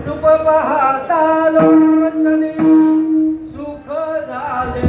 रूप पाहता लोचनी सुख झाले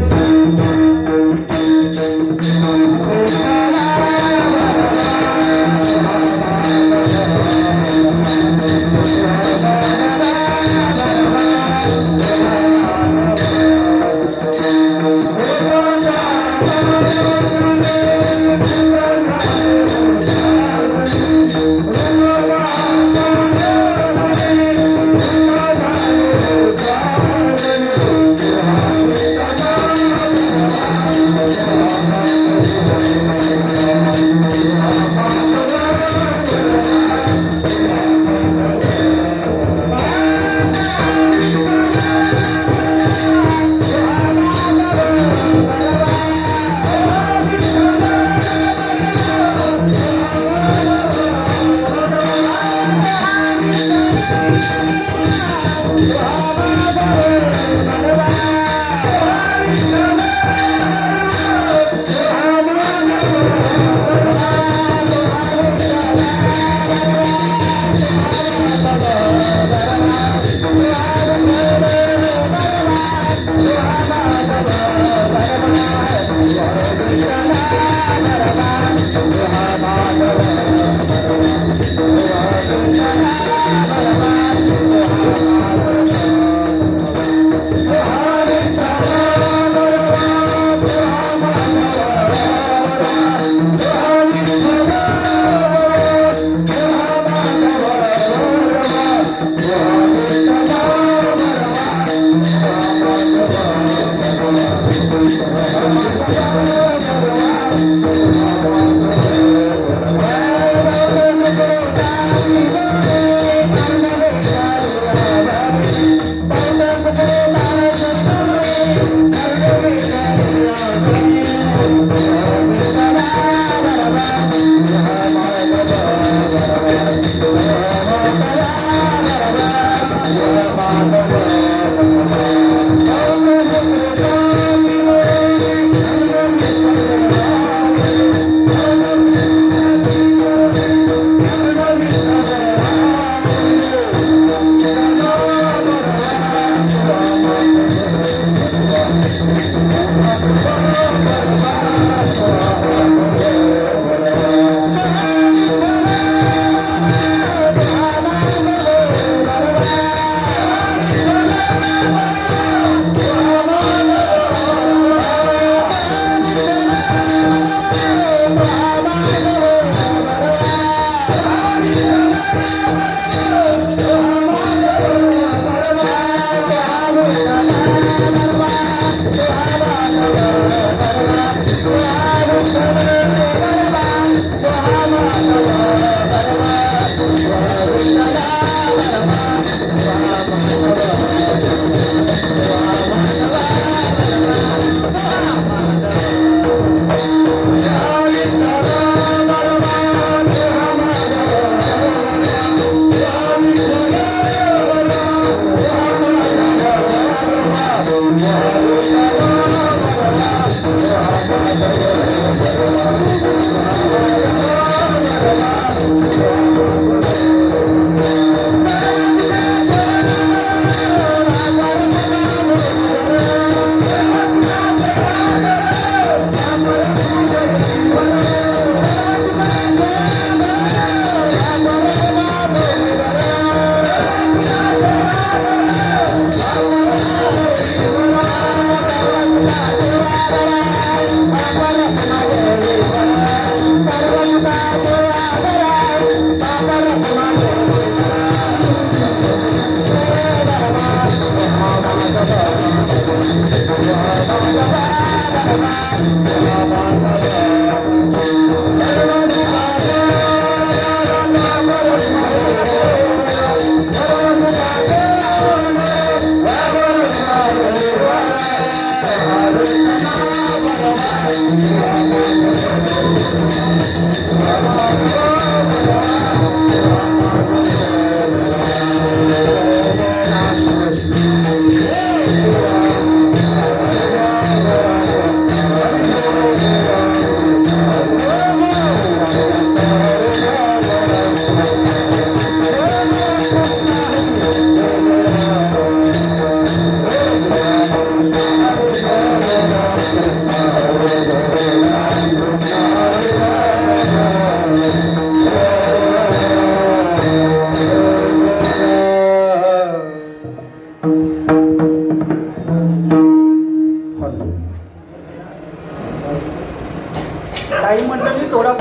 काही मंडळी थोडा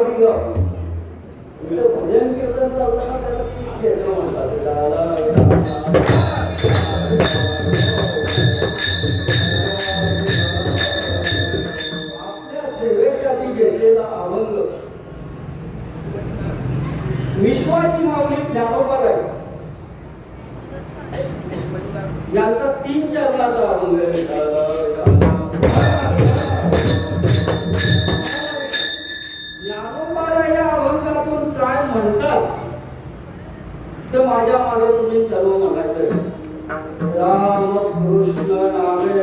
गावडी गाव इथं भजन कीर्तन चालताना त्याला खूप क्षेत्र म्हणतात. आपल्या सेवेसाठी घेतलेला अभंग विश्वाची माऊली ज्ञानोबा आहे यांचा 3 चरणाचा अभंग ज्ञानोबाला या अभंगातून काय म्हणतात तर माझ्या मागे तुम्ही सर्व म्हणायचं राम कृष्ण नामे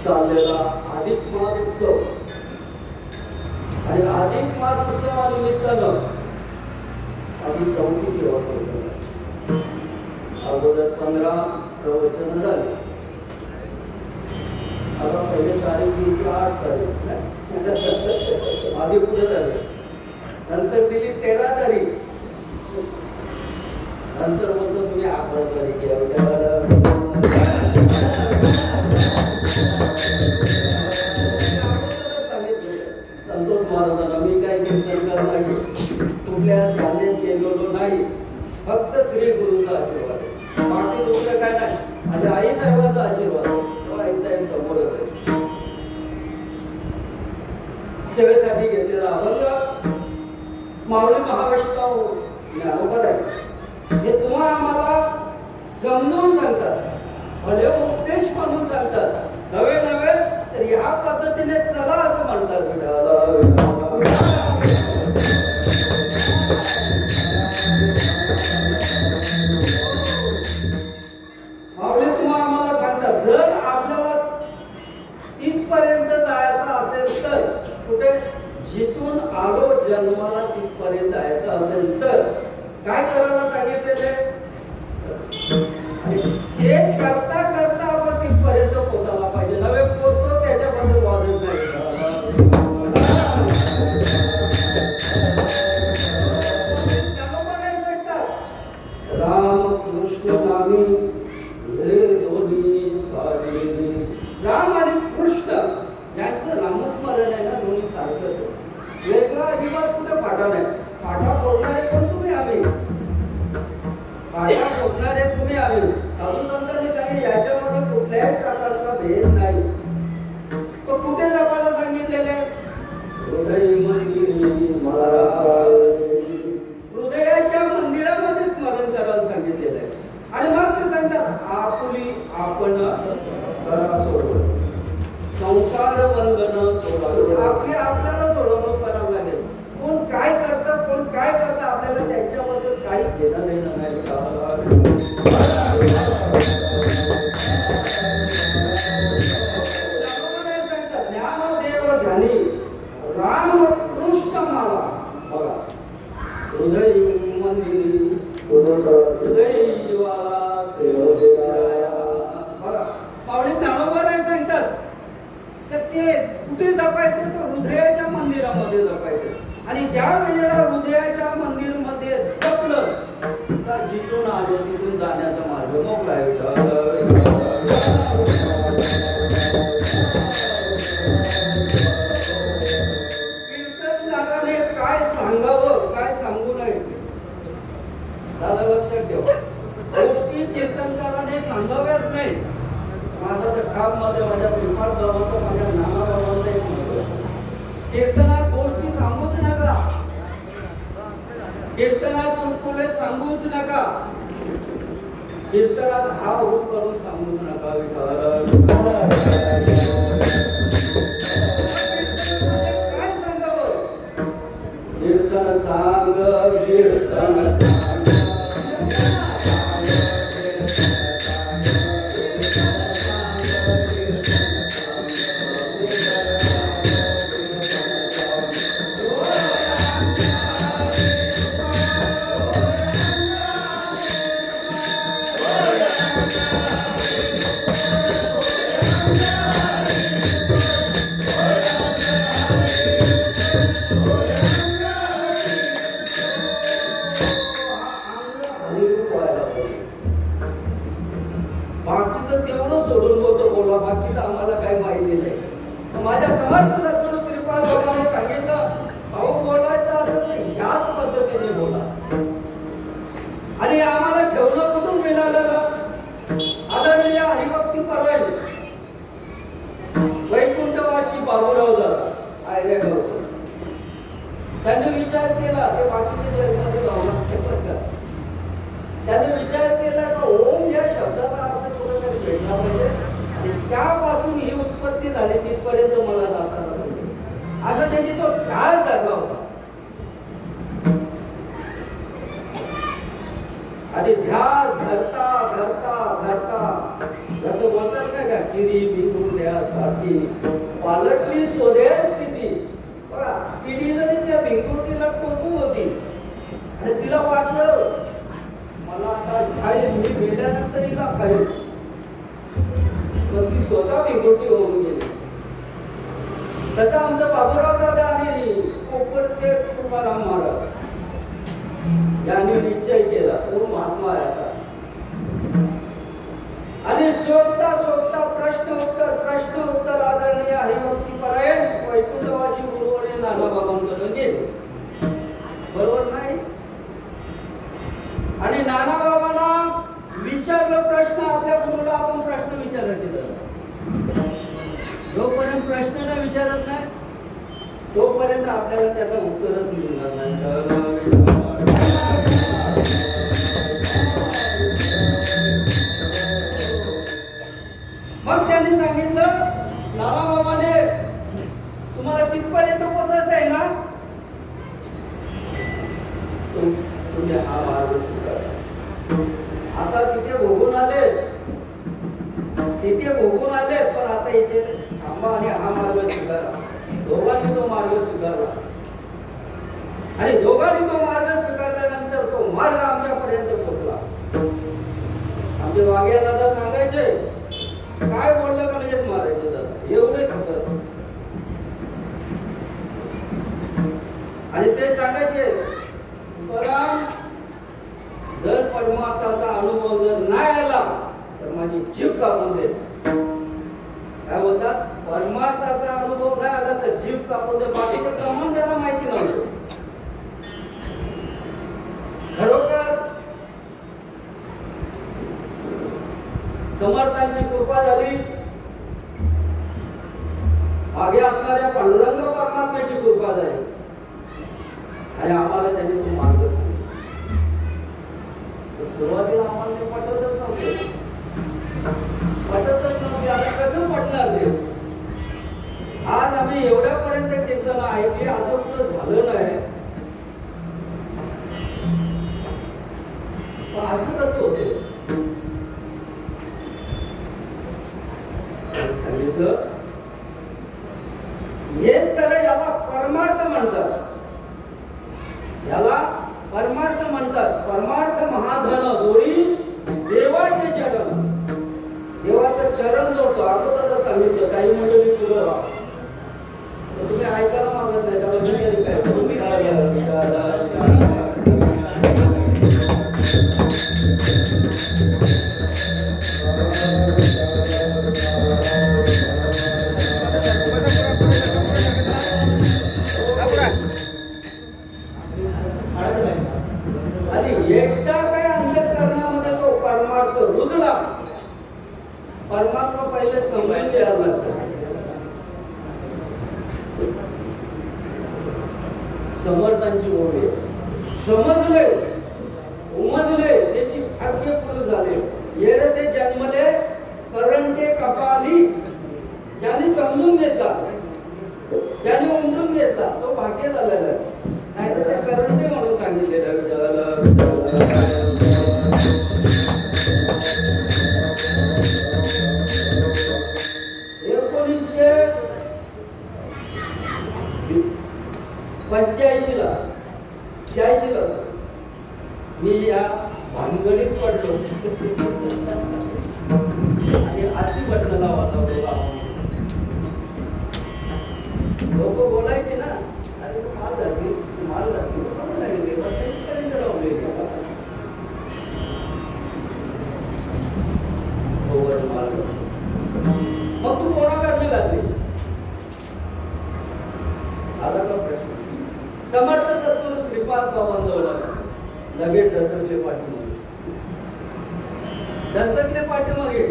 चाललेला अधिक मास उत्सव आणि अधिक मास उत्सवानिमित्तानं आम्ही 34 सेवा करतो. अगोदर 15 प्रवचन झाले. आता पहिले तारीख दिली 8 तारीख आधी पुढे झाले. नंतर दिली 13 तारीख. नंतर म्हणतो तुम्ही 11 तारीख संतोष महाराजांना मी काय कीर्तन करणार कुठल्या शाळेत गेलेलो नाही, फक्त श्री गुरुचा आशीर्वाद आहे. बाकी दुसरं काय नाही. माझ्या आई साहेबांचा आशीर्वाद आहे. आई साहेब समोरच आहे. सेवेसाठी घेतलेला अभंग माऊली महावैष्णव ज्ञानोबा आहे. हे तुम्हाला आम्हाला समजून सांगतात, भले उपदेश म्हणून सांगतात, नवे नवे तर ह्या पद्धतीने चला असं म्हणतात. माऊली तुम्हाला आम्हाला सांगतात, जर आपल्याला तिथपर्यंत जायचं असेल तर, कुठे जिथून आलो जन्माला तिथपर्यंत जायचं असेल तर काय करायला सांगितलेले, ते करता करता आपण तिथपर्यंत पोहोचायला पाहिजे. नवे पोहोचतो त्याच्याबद्दल वादच नाही. राम कृष्ण नामी हे दोन्ही साजले. राम आणि कृष्ण यांचं नामस्मरण आहे ना, दोन्ही सारखं. वेगळा अजिबात कुठे फाटा नाही. फाटा फोडणारे पण तुम्ही आम्ही, फाटा फोडणारे तुम्ही आम्ही. साधू संतांनी काही याच्यामध्ये कुठल्याही प्रकारचा भेद नाही. तो कुठे जपायला सांगितलेले, हृदय मंदिरी हृदयाच्या मंदिरामध्ये स्मरण करायला सांगितलेलं आहे. आणि मग ते सांगतात, आपुली आपण करा सोडवणूक, संसार बंधन सोडावे. आपल्याला सोडवणूक करावं लागेल. कोण काय करतं, कोण काय करतं, आपल्याला त्यांच्यामध्ये काही घेणं देणं नाही. ज्ञानदेव ध्यानी राम कृष्ण मला. बघा, हृदय मंदिरी हृदय वाला बघा, पावणे ज्ञानोबा नाही सांगतात तर ते कुठे जपायचं, तर हृदयाच्या मंदिरामध्ये जपायचं. आणि ज्या वेळेला हृदयाच्या मंदिरमध्ये जपलं तर जिथून आले तिथून जाण्याचा मार्ग मोकळा आहे. कीर्तनकाराने काय सांगावं, काय सांगू नये, दादा लक्षात ठेवा. गोष्टी कीर्तनकाराने सांगाव्याच नाही. माझा तर खाप मध्ये माझ्या श्रीपाद बाबांचा, माझ्या नाना बाबांचा एक मत, कीर्तनात गोष्टी सांगूच नका. कीर्तनात चुटकुले सांगूच नका. कीर्तनात हा होस करून सांगूच नका. काय सांगावं, कीर्तन सांग, कीर्तन बाकीचं तेवढं सोडून बोला, बाकीचं आम्हाला काही माहिती नाही. माझ्या समर्थ सद्गुरू श्रीपाद बाबांनी सांगितलं, भाऊ बोलायचं असेल तर ह्याच पद्धतीने बोला. आणि आम्हाला ठेवणं कुठून मिळालं ना, आदरणीय हरिभक्ती परायण वैकुंठवासी बाबूराव दादा आयरे गावकर, त्यांनी विचार केला, ते बाकीचे त्याने विचार केला का ओम या शब्दाचा अर्थ कुठेतरी भेटला पाहिजे आणि त्यापासून ही उत्पत्ती झाली तिथपर्यंत मला जाता पाहिजे, असा त्यांनी तो ध्यास धरला होता. आणि ध्यास धरता धरता धरता जसं बोलतात का किरी भिंगुरल्यासारखी पालटली सोदे स्थिती. बघा, किडी जरी त्या भिंगुरटीला टोचून होती आणि तिला वाटलं मला आता खाईल, मी गेल्यानंतर हिला खाईल, पण ती स्वतः भिंगुरटी होऊन गेली. तसं आमचं बाबूराव दादा आणि कोकणचे तुकाराम महाराज यांनी निश्चय केला तो महात्मा याचा. आणि शोधता शोधता प्रश्न उत्तर आदरणीय हरिभक्ती परायण वैकुंठवासी गुरुवर्य नानाबाबांकडे गेले. बरोबर नाही? आपण प्रश्न न विचारत नाही तोपर्यंत आपल्याला त्याचं उत्तरच मिळणार नाही. मग त्यांनी सांगितलं नानाबाबाने तुम्हाला तिथपर्यंत पोहोचत आहे ना, तुम्ही हा मार्ग स्वीकारा. आता तिथे भोगून आले, पण आता इथे थांबा आणि हा मार्ग स्वीकारा. दोघांनी तो मार्ग स्वीकारला आणि दोघांनी तो मार्ग स्वीकारल्यानंतर तो मार्ग आमच्यापर्यंत पोहोचला. आमचे वाघ्या दादा सांगायचे, काय बोललं का नाही मारायचे दादा, एवढे खातात. आणि ते सांगायचे, तुकाराम, जर परमार्थाचा अनुभव जर नाही आला तर माझी जीभ कापून दे. काय बोलतात, परमार्थाचा अनुभव नाही आला तर जीभ कापून दे. बाकीचं प्रमाण त्याला माहिती नव्हतं. खरोखर समर्थांची कृपा झाली, मागे असणाऱ्या पांडुरंग परमात्म्याची कृपा झाली आणि आम्हाला त्यांनी तो मार्ग सुरुवातीला आम्हाला ते पटतच नव्हते. आता कसं पटणार ते. आज आम्ही एवढ्यापर्यंत कीर्तन ऐकली, असं कुठं झालं नाही. असं कसं होते सांगितलं. हेच खरं, याला परमार्थ म्हणतात. याला परमार्थ म्हणतात. परमार्थ महाधन जोडी देवाचे चरण. देवाचं चरण जोडतो. अगोदर सांगितलं काही मंडळी पुढं राहा, तुम्ही ऐकायला मागत नाही. त्याला विचार काय तुम्ही एकटा काय अंतःकरणामध्ये तो परमार्थ रुजला. परमात्मा पहिले समजून द्यायला लागतात. समर्थांची ओढ आहे. समजले, उमजले, त्याची भाग्य पूर्ण झाले. येरे ते जन्मले करंटे कपाली. ज्याने समजून घेतला, ज्याने उमजून घेतला, तो भाग्य झालेला आहे. नाही तर ते करंटे म्हणून सांगितलेलं. ला 86 मी या भानगडीत पडलो आणि अशी बटन लावला. लोक बोलायचे ना, अरे माल जातील कोण सांगितले मग तू कोणाकडनं घातली. आला का प्रश्न. समर्थ सद्गुरू श्रीपाद बाबांजवळ लगेच दचकले पाठीमागे.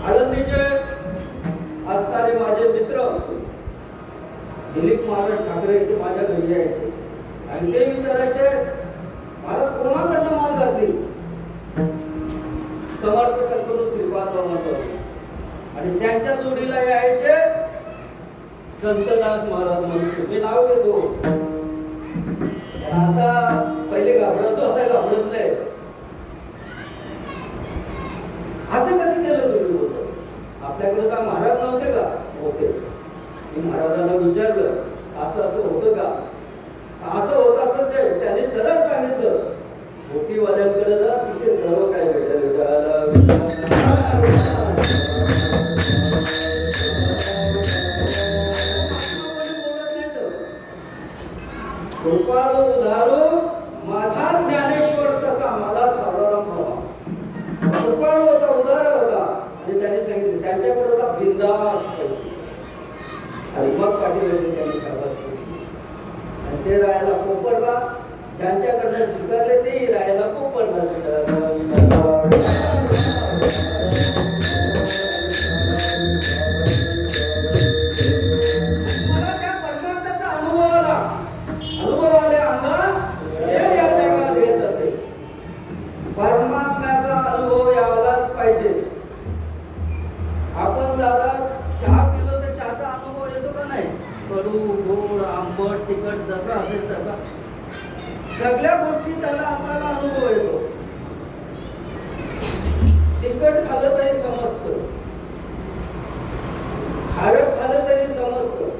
आळंदीचे असणारे माझे मित्र दिलीप महाराज ठाकरे इथे माझ्या घरी यायचे आणि ते विचारायचे, महाराज कोणाकडनं माल घातली. समर्थ सद्गुरू श्रीपाद बाबांजवळ. आणि त्यांच्या जोडीला यायचे संतदास महाराज म्हणून. मी नाव घेतो. आता पहिले घाबरत होता, घाबरत नाही. असं कसं केलं तुम्ही होतं. आपल्याकडे का महाराज नव्हते का. होते. मी महाराजांना विचारलं, असं असं होतं का. असं होत असं ते त्यांनी सरळ सांगितलं, भोटीवाल्यांकडे जा, तिथे सर्व काय भेटेल. कृपाळू उधारू माझा ज्ञानेश्वर तसा मला साधारण व्हावा. कृपाळू होता, उदार होता. आणि त्यांनी सांगितलं त्यांच्याकडे होता बिंदास आणि मग पाठीवरती त्यांनी शाबास आणि ते राहायला पोपडला. ज्यांच्याकडनं स्वीकारले तेही राहायला पोपडला. कडू गोड आंबट तिखट जसा असेल तसा सगळ्या गोष्टी त्याला आपल्याला अनुभव येतो. तिखट खाल्लं तरी समजतं, खारट खाल्लं तरी समजतं.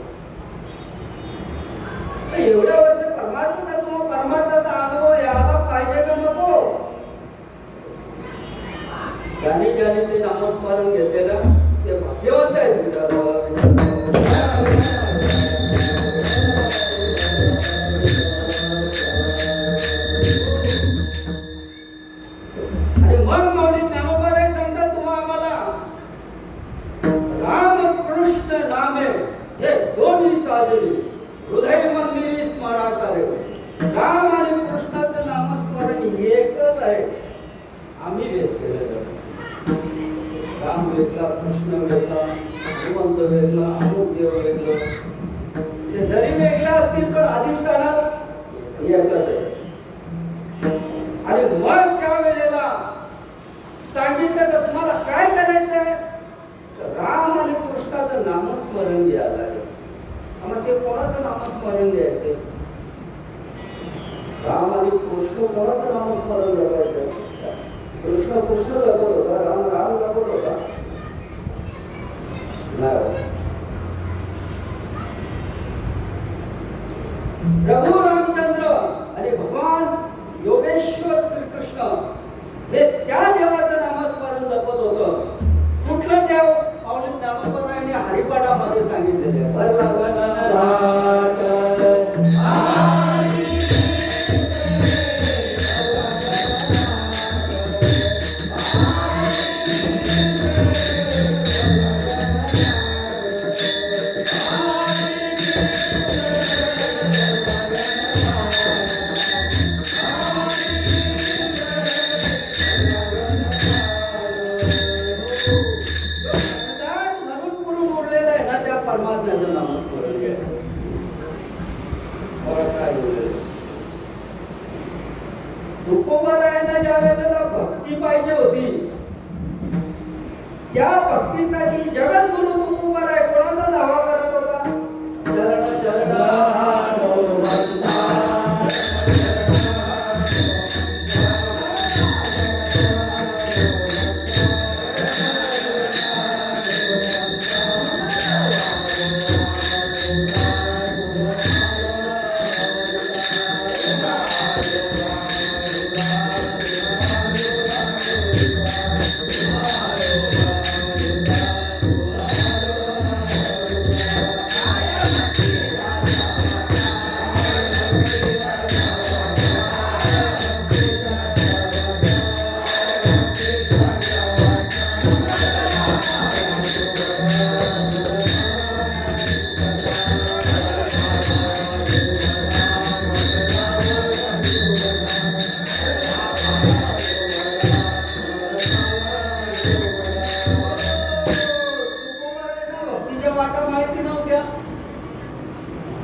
एवढ्या वर्ष परमार्थ करतो, परमार्थाचा अनुभव यायला पाहिजे का नको? ज्याने ज्याने ते नामस्मरण घेतलेलं ते भाग्यवंत आहेत. आणि मग मौलिक ज्ञानोबा काय सांगतात तुम्हा आम्हाला, राम कृष्ण नामे हे दोन्ही साजरी हृदय मंदिरी स्मरा करे. राम आणि कृष्णाचं नामस्मरण एकच आहे. आम्ही वेद केलेलं राम वेदला, कृष्ण वेदला, भगवंत वेदला, अमुक देव वेदला. ते जरी वेगळे असतील पण अधिष्ठानात एकच आहे. आणि मग त्या वेळेला सांगितलं तर तुम्हाला काय करायचंय, राम आणि कृष्णाचं नामस्मरण घ्यायला आहे. मग ते कोणाचं नामस्मरण घ्यायचं? राम आणि कृष्ण कोणाचं नामस्मरण करायचं? कृष्ण कृष्ण जपत होता, राम राम जपत होता नाही. प्रभू रामचंद्र आणि भगवान योगेश्वर श्रीकृष्ण हे त्या देवाचं नामस्मरण जपत होतं. कुठलं देव? पावले ज्ञानोबारायांनी हरिपाठामध्ये सांगितलेले परमात्म्याचं नामस्मरण घ्या. काय तुकोबारायांना ज्या वेळेला भक्ती पाहिजे होती, त्या भक्तीसाठी जगद्गुरु तुकोबाराय कोणाचा दावा करत होता? शरण शरण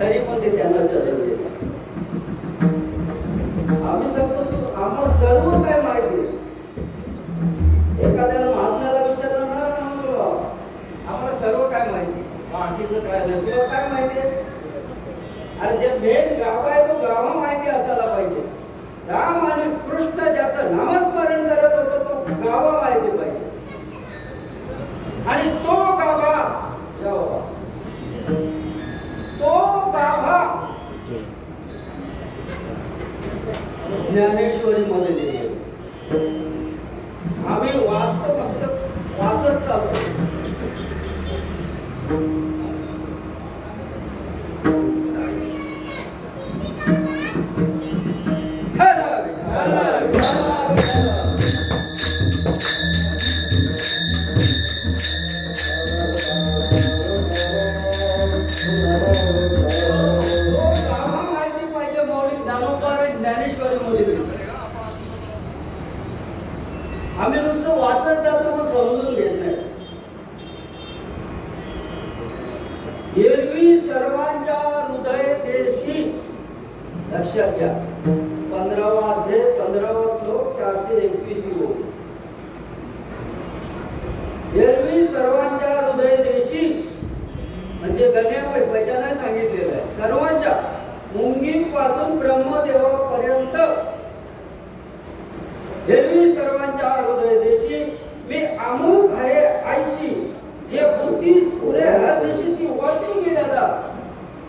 तरी पण ते त्यांना शरण गेले. आम्ही सांगतो आम्हाला सर्व काय माहिती. एखाद्याला महात्म्याला विचारलं ना, आम्हाला सर्व काय माहिती, बाकीचं काय नाही, तुला काय माहिती आहे? आणि जे मेन गाव आहे तो गावा माहिती असायला पाहिजे. राम आणि कृष्ण ज्याचं नामस्मरण करत होतं तो गावा माहिती पाहिजे. आणि तो गाभा ज्ञानेश्वरी मध्ये आम्ही वाचतो, फक्त वाचत चालतो. आम्ही नुसतं वाचत जातो पण समजून घेत नाही. एरवी सर्वांच्या हृदय देशी, लक्षात घ्या, 15वा अध्याय 15वा श्लोक 421 ओळ. एरवी सर्वांच्या हृदय देशी म्हणजे गण्या पैसा नाही सांगितलं. एरवी सर्वांच्या हृदय देशी मी अमुक आहे आयशी जे बुद्धीस पुरे हर दिशी ती वाचू मी दादा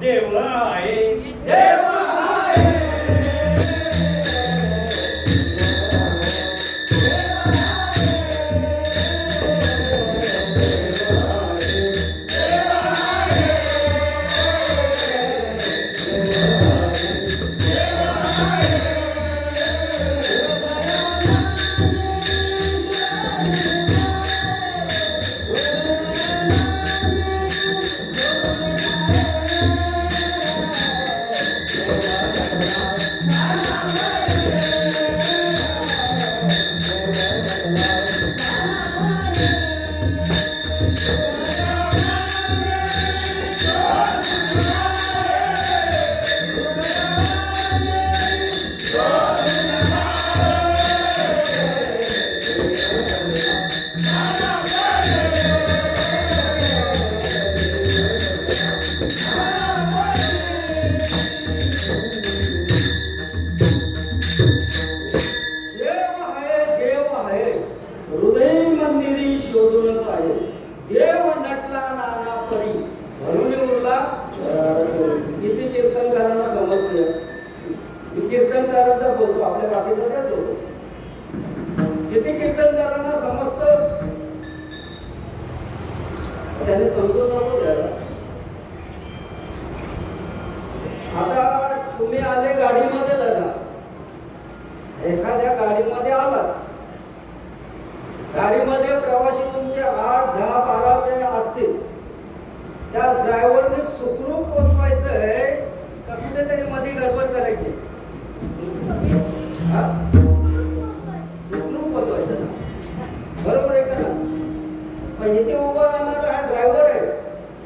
देव आहे देव आहे कीर्तनकारांचा बोलतो आपल्या बाकीचा काय बोलतो किती कीर्तनकारांना समजतं त्याने समजून नको द्यायला आता तुम्ही आले गाडीमध्ये दादा एखाद्या गाडीमध्ये आलात गाडीमध्ये प्रवासी तुमचे 8, 10, 12 ते असतील त्या ड्रायव्हरने सुखरूप पोचवायचं आहे का कुठेतरी मध्ये गडबड करायची सुखरूप पोचवायचं ना बरोबर आहे का ना पण इथे उभा राहणारा हा ड्रायव्हर आहे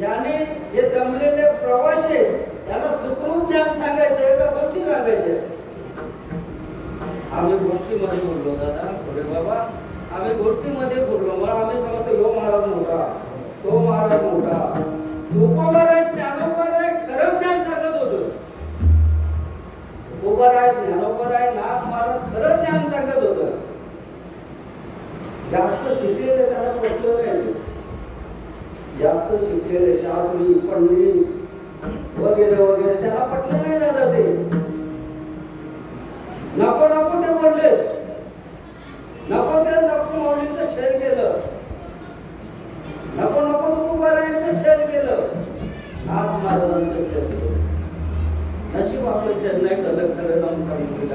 याने हे जमलेले प्रवासी त्याला सुखरूप ज्ञान सांगायचं आहे का गोष्टी सांगायच्या आम्ही गोष्टीमध्ये बोललो दादा अरे बाबा आम्ही गोष्टीमध्ये बोललो मग आम्ही समजतो यो महाराज मोठा तो महाराज मोठा तुकोबार आहे ज्ञानोबार आहे खरं ज्ञान सांगत होतं तुकोबार आहे ज्ञानोबार आहे नाथ महाराज खरं ज्ञान सांगत होतं जास्त शिकलेले त्याला पटलं नाही जास्त शिकलेले शास्त्री पंडित वगैरे वगैरे त्याला पटलं नाही दादा ते नको नको ते बोलले नको ते नको मौलींचं छेद केलं नको नको तुकोबारायांचं छेद केलं नाथ महाराजांचं छेद केलं नशीब आपलं छेद नाही केलं खरं नाम सांगितलं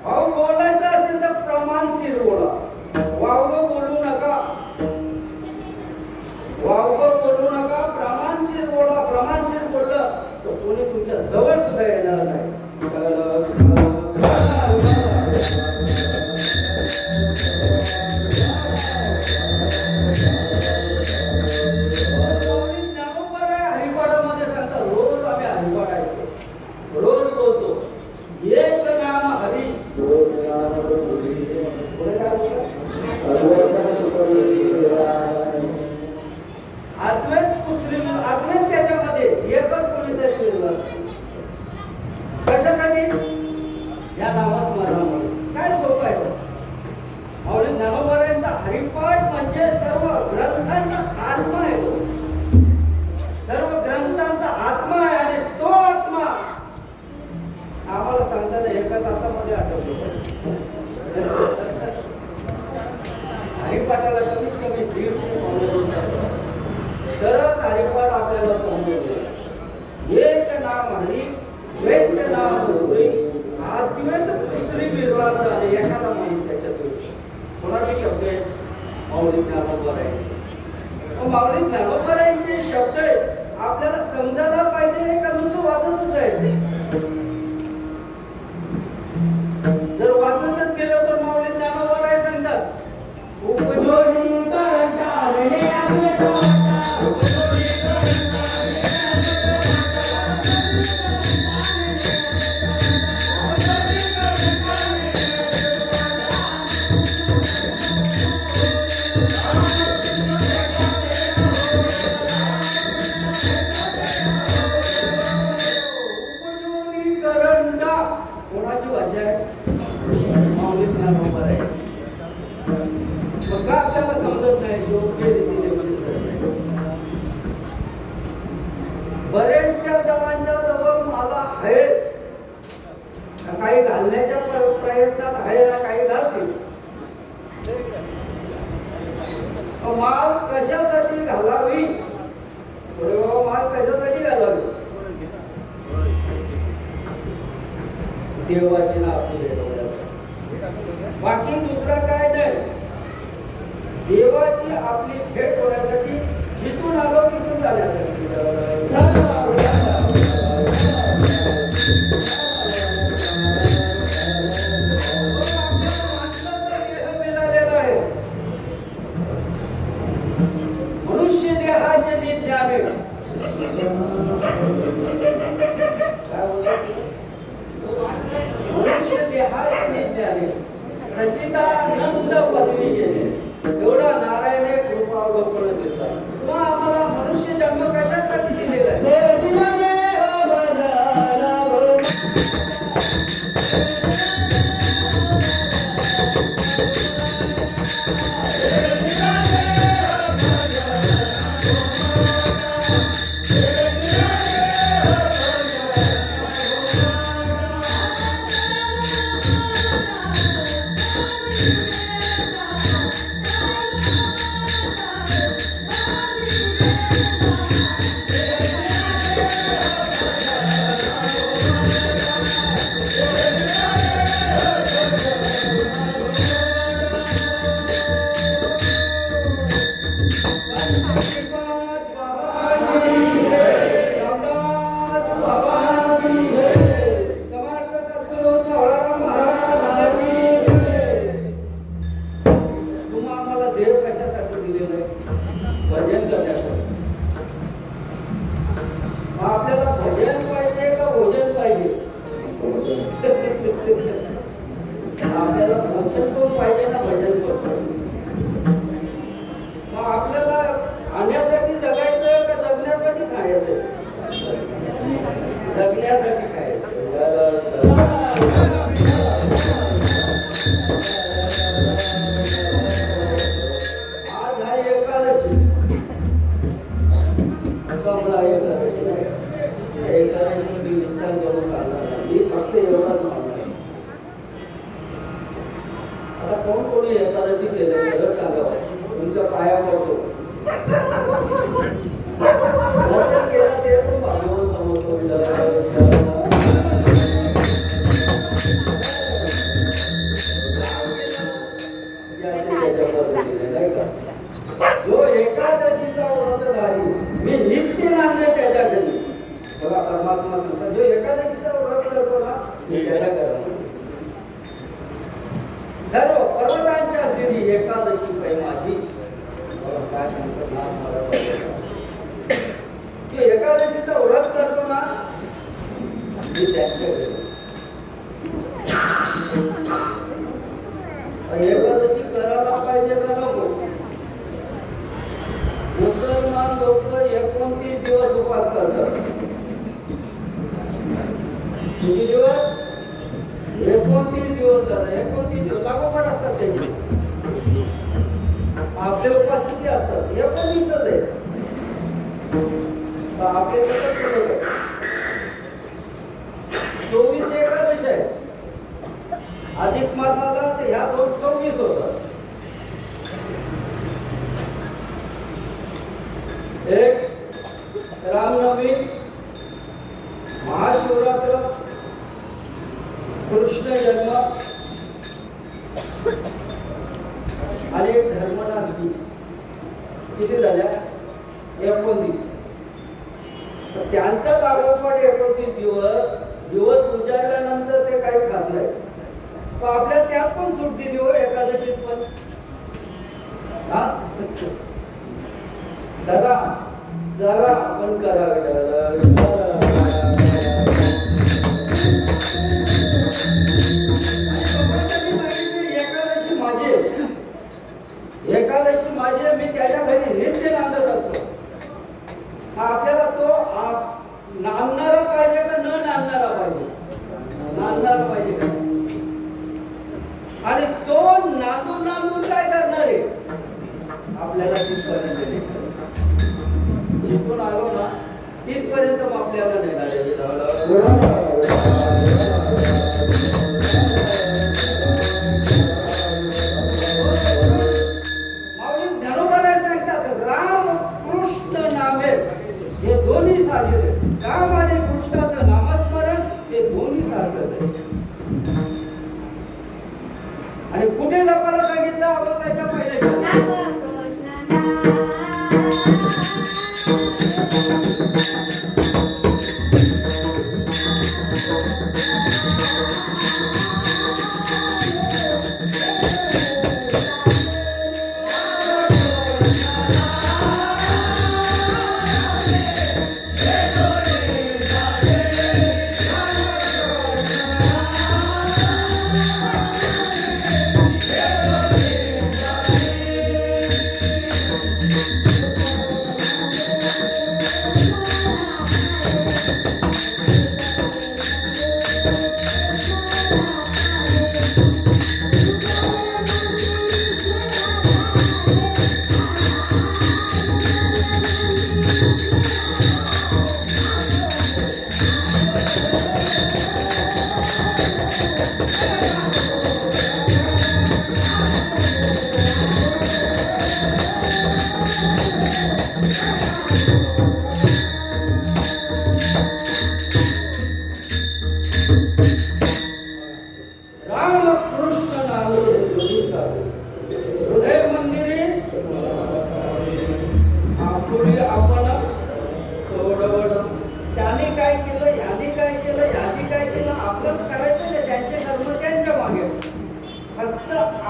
भाऊ बोलायचं असेल तर प्रमाणशीर बोला वावगं बोलू नका वावगं बोलू नका प्रमाणशीर बोला प्रमाणशीर बोललं तर कोणी तुमच्या जवळ सुद्धा येणार नाही हरिपाठामध्ये सांगतात रोज आम्ही हरिपाठ ऐकतो रोज बोलतो एक नाम हरी अद्वैत त्याच्यामध्ये एकच कोणीतरी मिळलं कशासाठी या नामस्मरणामुळे काय सोपं आहे माऊली ज्ञानोबारायांचा हरिपाठ म्हणजे सर्व ग्रंथांचा आत्मा आहे तो सर्व ग्रंथांचा आत्मा आहे आणि तो आत्मा आम्हाला सांगताना एका तासामध्ये आठवतो हरिपाठाला कमीत कमी 1.5 तरच हरिपाठ आपल्याला समजतो एक नाम हरी द्वैत नाम होई अद्वैत दुसरी विरला झाले एखादा माणूस त्याच्यातून कोणाचे शब्द आहे माऊली ज्ञानोबाराय माऊली ज्ञानोबारायांचे शब्द आपल्याला समजायला पाहिजे का नुसतं वाचतच जायचे जर वाचतच गेलो तर माऊली ज्ञानोबाराय सांगतात उपजोनी करता रे नाही, योग्य रीतीने चिंतन नाही. बरेचशा देवांच्या जवळ मला आहे, काही घालण्याच्या प्रयत्नात आहे ना, काही घालतील. माल कशासाठी घालावी, माल कशासाठी घालावी, देवाची ना आपली, बाकी दुसरा काय नाही. देवाची आपली भेट होण्यासाठी, जिथून आलो तिथून जाण्यासाठी. मिळालेला आहे. मनुष्य देहाचे नित्याने मनुष्य देहाचे नित्याने सच्चिदानंद पदवी गेले. एवढा नारायणे कृपावलोकन देतात. मग आम्हाला मनुष्य जन्म कशासाठी दिलेला आहे? आपल्याला भजन पाहिजे का भोजन पाहिजे? आपल्याला भोजन पण पाहिजे ना, भजन पण पाहिजे. मग आपल्याला खाण्यासाठी जगायचं का जगण्यासाठी खायचं? जगण्यासाठी खायचं. आज आहे एकादशी. कमला एकादशी नाही. एकादशी मी विस्तार करून सांगणार नाही. मी फक्त एवढाच मानणार. आता कोण कोणी एकादशी केलं खरंच सांगावं. तुमच्या पाया पडतो. नसेल केला ते पण भगवान समजतो. जो एकादशीचा व्रतधारी, मी नित्य नांदे त्याच्या घरी. बघा परमात्मा सांगतात, जो एकादशीचा व्रत करतो ना, मी त्याच्या घरात. सर्व पर्वतांच्या सिरी एकादशी पै माझी. काय सांगतात ना, जो एकादशीचा व्रत करतो ना, मी त्याच्या घरी. एकादशी करायला पाहिजे का नको? मुसलमान लोक 29 दिवस उपास करतात. किती दिवस? 29 दिवस झाले. 29 दिवस लागोपाठ असतात त्यांचे. आपले उपास किती असतात? 19च आहे. आपले 24 एकादशी आहे. अधिक मासाला तर ह्या 26 होतात. एक रामनवमी, महाशिवरात्र, कृष्ण जन्म आणि एक धर्मनाथी. किती झाल्या? 29. त्यांचा लागोपाठ 29 दिवस उजाडल्यानंतर ते काही खात नाही. पण आपल्याला त्यात पण सूट दिली हो एकादशीत पण. जरा जरा आपण करावे. एकादशी माझी, एकादशी माझी. मी त्याच्या घरी नित्य नांदत असतो. आपल्याला तो नांदणारा पाहिजे का न नांदणारा पाहिजे? नांदणारा पाहिजे का? आणि तो नांदून नांदून काय करणार आहे? आपल्याला तिथपर्यंत नेणार. जिथून आलो ना तिथपर्यंत मग आपल्याला नेणार आहे. माऊली ज्ञानोबाला सांगतात राम कृष्ण नामे हे दोन्ही सारखे. राम आणि कृष्णाचं नामस्मरण हे दोन्ही सारखंच आहे. आणि कुठे जपायला सांगितलं आपण त्याच्या पहिले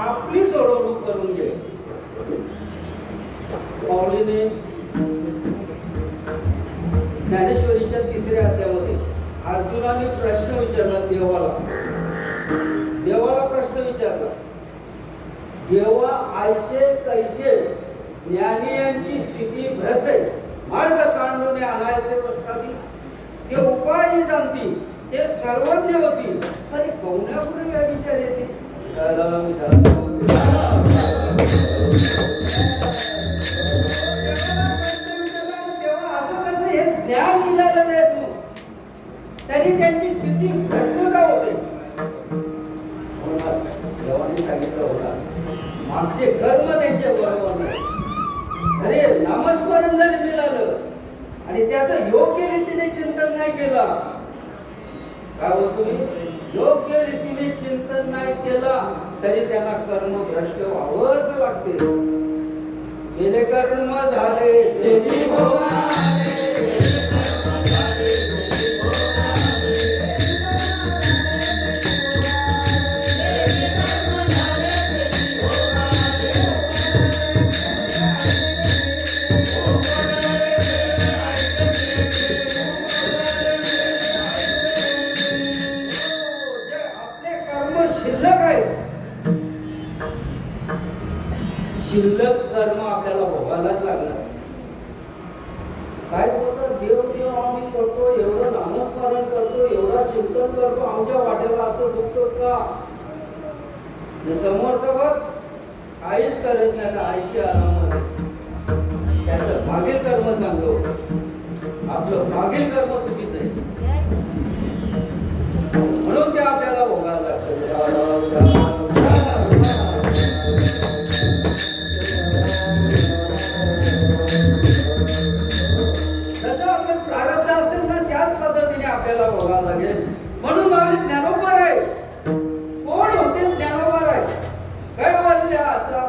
आपली सोडवणूक करून घे. माऊलीने ज्ञानेश्वरीच्या 3ऱ्या अध्यायामध्ये अर्जुनाने प्रश्न विचारला देवाला. देवाला प्रश्न विचारला, देवा आयसे कैसे ज्ञानियांची स्थिती भ्रसेस मार्ग सांडून आणायचे प्रस्तावी ते उपाय जाणती ते सर्वज्ञ होती तरी कोणापुढे काय विचार येते. ज्ञान मिळालं नाही तू तरी त्यांची स्थिती भ्रष्ट का होते. देवाने सांगितलं होता मागचे कर्म त्यांच्या बरोबर नाही. अरे नामस्मरण जरी मिळालं आणि त्याचं योग्य रीतीने चिंतन नाही केलं काय होत तुम्ही योग्य रीतीने चिंतन नाही केलं तरी त्यांना कर्म भ्रष्ट व्हावंच लागते. गेले कर्म झाले त्याची शिल्लक कर्म आपल्याला भोगायलाच लागणार. काय बोलतात देव देव आम्ही करतो एवढं नामस्मरण करतो एवढं चिंतन करतो आमच्या वाट्याला असं दुखतो का. समोरचं बघ काहीच करत नाही आयुष्य आरामामध्ये त्याचं मागील कर्म चांगलं होतं आपलं मागील कर्म चुकीचं आहे म्हणून ते आपल्याला भोगायला लागतं. आपल्याला बघावं लागेल. म्हणून माऊली ज्ञानोबा आहे. कोण होते ज्ञानोबा आहे. कैवल्याचा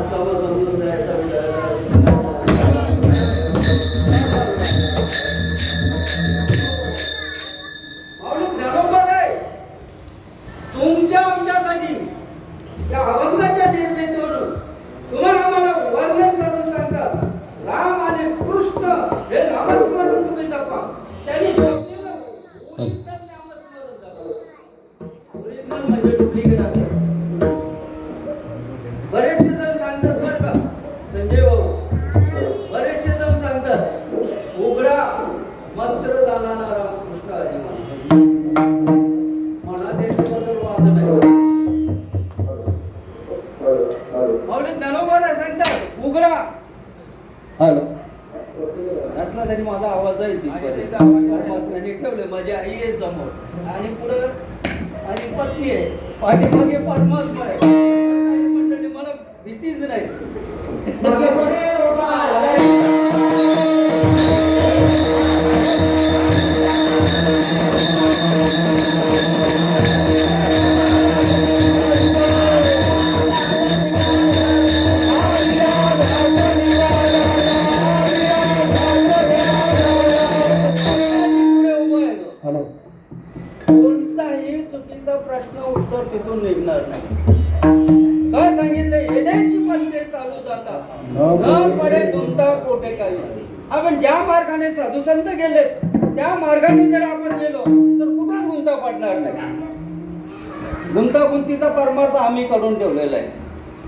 समजून जायचा माऊली ज्ञानोबा आहे तुमच्या आमच्यासाठी या अभंगाच्या निर्मितीवरून तुम्हाला मला वर्णन करून सांगतात राम आणि कृष्ण हे नामस्मरण तुम्ही जपा त्यांनी जपलेलं ओरिजिनल नामस्मरण जपा ओरिजिनल म्हणजे डुप्लिकेट आहे बरेचसे जण सांगतात बरं का संजय भाऊ बरेचसे जण सांगतात उघडा मंत्र जाणारा रामकृष्ण हरी म्हणा त्याच्याबद्दल वाद नाही माऊली ज्ञानोबाला सांगतात उघडा हॅलो नसला तरी माझा आवाज जाईल परमात्म्याने ठेवले माझी आई आहे समोर आणि पुढं आणि पत्नी आहे पाठीमागे परमात्मा आहे मंडळी मला भीतीच नाही कोणताही चुकीचा प्रश्न उत्तर तिथून निघणार नाही काय सांगितलं येण्याची पंथे चालू जातात न पडे गुंता कोठे काही आपण ज्या मार्गाने साधू संत गेले त्या मार्गाने जर आपण गेलो तर कुठं गुंता पडणार नाही गुंतागुंतीचा परमार्थ आम्ही करून ठेवलेला आहे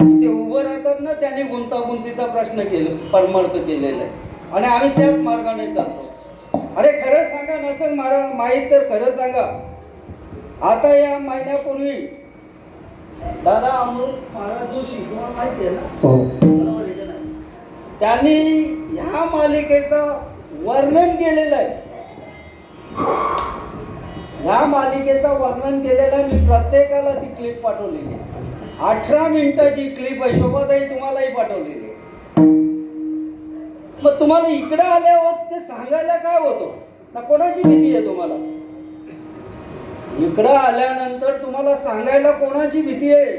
इथे उभं राहतात ना त्याने गुंतागुंतीचा प्रश्न परमार्थ केलेला आहे आणि आम्ही त्याच मार्गाने चालतो अरे खरं सांगा नसेल माहित तर खरं सांगा आता या महिन्यापूर्वी दादा अमृत महाराज जोशी तुम्हाला माहिती आहे ना त्यांनी ह्या मालिकेचं वर्णन केलेलं आहे ह्या मालिकेचं वर्णन केलेलं आहे मी प्रत्येकाला ती क्लिप पाठवलेली आहे 18 मिनिटाची क्लिप आहे शोभाताई तुम्हालाही पाठवलेली आहे मग तुम्हाला इकडे आल्यावर ते सांगायला काय होतं ना कोणाची भीती आहे तुम्हाला इकडं आल्यानंतर तुम्हाला सांगायला कोणाची भीती आहे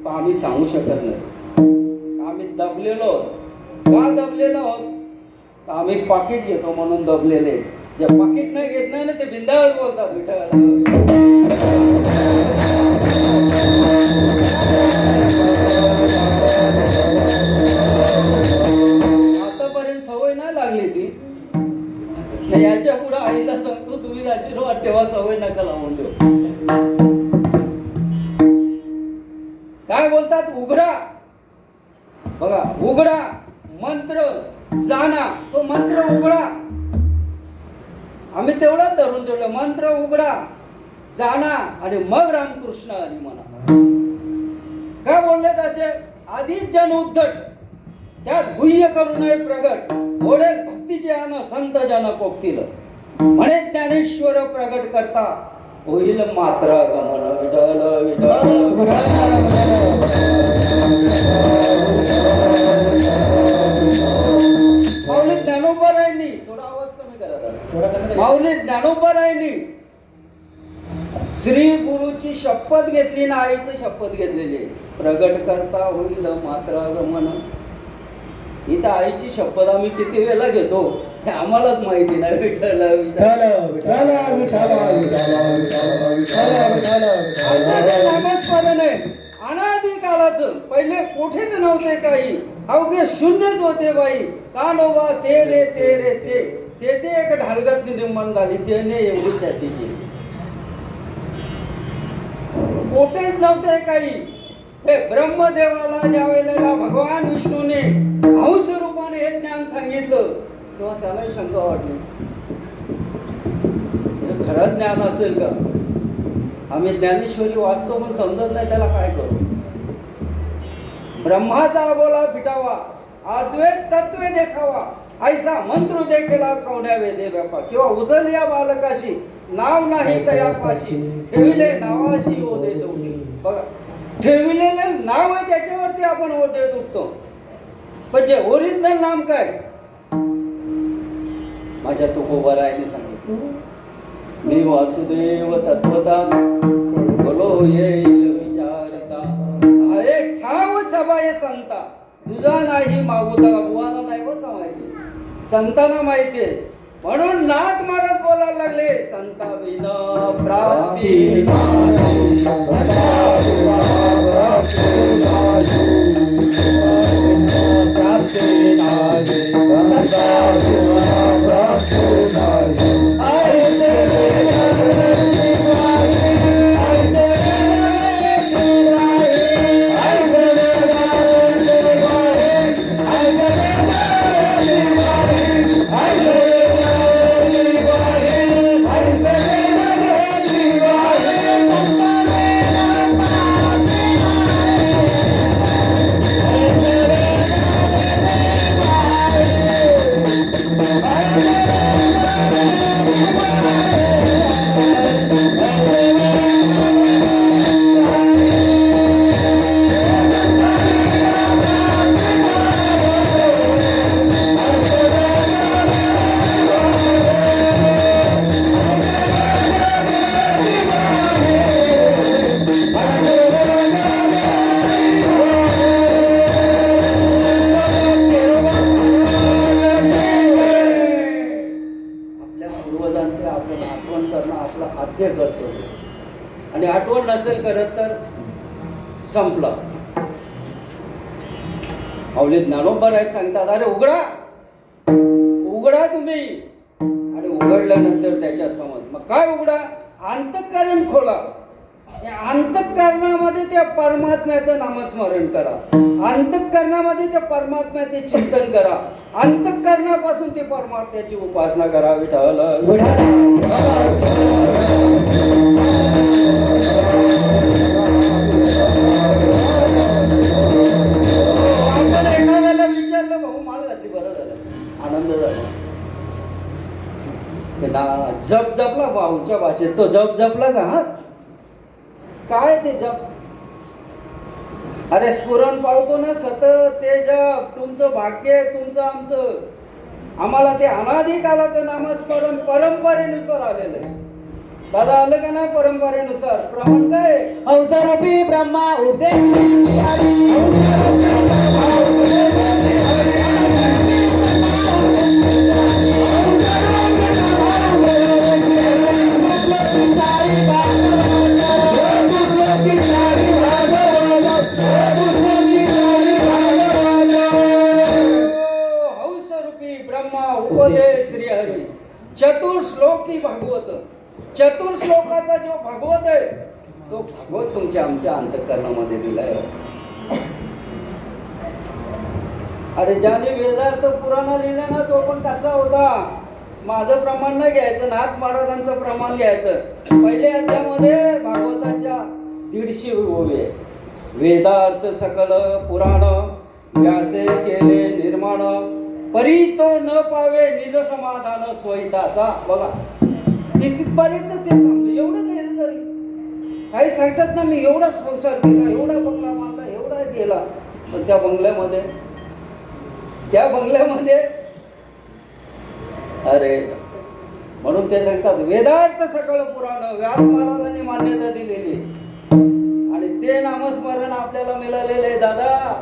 आम्ही सांगू शकत नाही आम्ही दबलेलो का दबलेलो आहोत आम्ही पाकिट घेतो म्हणून दबलेले जे पाकिट नाही घेत नाही ना ते बिंदावर बोलतात आतापर्यंत सवय नाही लागली ती याच्या पुढे आईला सांगतो तुम्ही आशीर्वाद तेव्हा सवय नका लावून देऊ काय बोलतात उघडा बघा उघडा मंत्र जाणा तो मंत्र उघडा आम्ही तेवढाच धरून ठेवलं मंत्र उघडा जाणा आणि मग रामकृष्ण हरी म्हणा काय बोलले तसे आधीच जन उद्धट त्यात गुह्य करू नये प्रगट ओढेल भक्तीचे आन संत जन कोपतील म्हणे ज्ञानेश्वर प्रगट करता होईल मात्र गमन विठ्ठल माऊली ज्ञानोबारायांनी थोडा आवाज कमी करा माऊली ज्ञानोबारायांनी श्री गुरुची शपथ घेतली ना आईची शपथ घेतलेली प्रगट करता होईल मात्र गमन इथं आईची शपथ आम्ही किती वेळेला घेतो हे आम्हालाच माहिती नाही विठ्ठल अनादी काळाचं पहिले कुठेच नव्हते काही अवघे शून्यच होते बाई कानोबा ते रे ते रे ते एक ढालगट निर्माण झाली त्याने एवढी त्याची कुठेच नव्हते काही हे ब्रह्मदेवाला ज्या वेळेला भगवान विष्णूने हंस रूपाने हे ज्ञान सांगितलं तेव्हा त्याला शंका वाटली हे खरं ज्ञान असेल का आम्ही ज्ञानेश्वरी वाचतो पण समजत नाही त्याला काय करू ब्रह्माचा बोला फिटावा अद्वैत तत्वे देखावा ऐसा मंत्र देखला कवड्या वेदे व्यापा किंवा उजलया बालकाशी नाव नाही तया पाशी ठेविले नावाशी ओदे दोघी बघा ठेविलेलं नाव आहे त्याच्यावरती आपण ओदे दुखतो पण जे ओरिजिनल नाम काय माझ्या तुकोबारायने सांगितलं मी वासुदेव तत्वता बोलो येईल विचारता अरे ठाव सभा हे संता तुझा नाही मागुता बुवाला नाही बरं का माहिती संतांना माहिती आहे म्हणून नाथ महाराज बोलायला लागले संता विना प्राप्ती आणि आठवण नसेल करत तर संपला माऊली ज्ञानोबा आहे सांगतात अरे उघडा उघडा तुम्ही आणि उघडल्यानंतर त्याच्या समज मग काय उघडा अंतःकरण खोला अंतःकरणामध्ये त्या परमात्म्याचं नामस्मरण करा अंतःकरणामध्ये त्या परमात्म्याचे चिंतन करा अंतःकरणापासून ते परमात्म्याची उपासना करा विठ्ठल एखाद्याला विचारलं भाऊ माल घातली बरं झालं आनंद झाला जप जपला भाऊच्या भाषेत तो जप जपला का हा काय ते जप अरे स्फुरण पावतो ना सतत ते जप तुमचं भाग्य आहे तुमचं आमचं आम्हाला ते अनादी कालाचं नामस्मरण परंपरेनुसार आलेलं आहे दादा आलं का नाही परंपरेनुसार प्रमाण काय अवसरपी ब्रह्मा चतुर्श्लोकी भागवत चतुर्श्लोकाचा जो भागवत आहे तो भागवत तुमच्या आमच्या अंतःकरणामध्ये दिलाय अरे ज्याने वेदार्थ पुराण लिहिलं ना तो पण कसा होता माझं प्रमाण नाही घ्यायचं नाथ महाराजांचं प्रमाण घ्यायचं पहिल्या अध्यायामध्ये भागवताच्या 150 ओवी वेदार्थ सकल पुराण व्यासे केले निर्माण परी तो न पावे निज समाधान स्वहिताचा बघा तिथपर्यंत ते थांबले एवढं केलं तरी काही सांगतात ना मी एवढा संसार केला एवढा बंगला बांधला एवढा केला पण त्या बंगल्यामध्ये अरे म्हणून ते सांगतात वेदार्थ सकळ पुराण व्यास महाराजांनी मान्यता दिलेली आणि ते नामस्मरण आपल्याला मिळालेले आहे दादा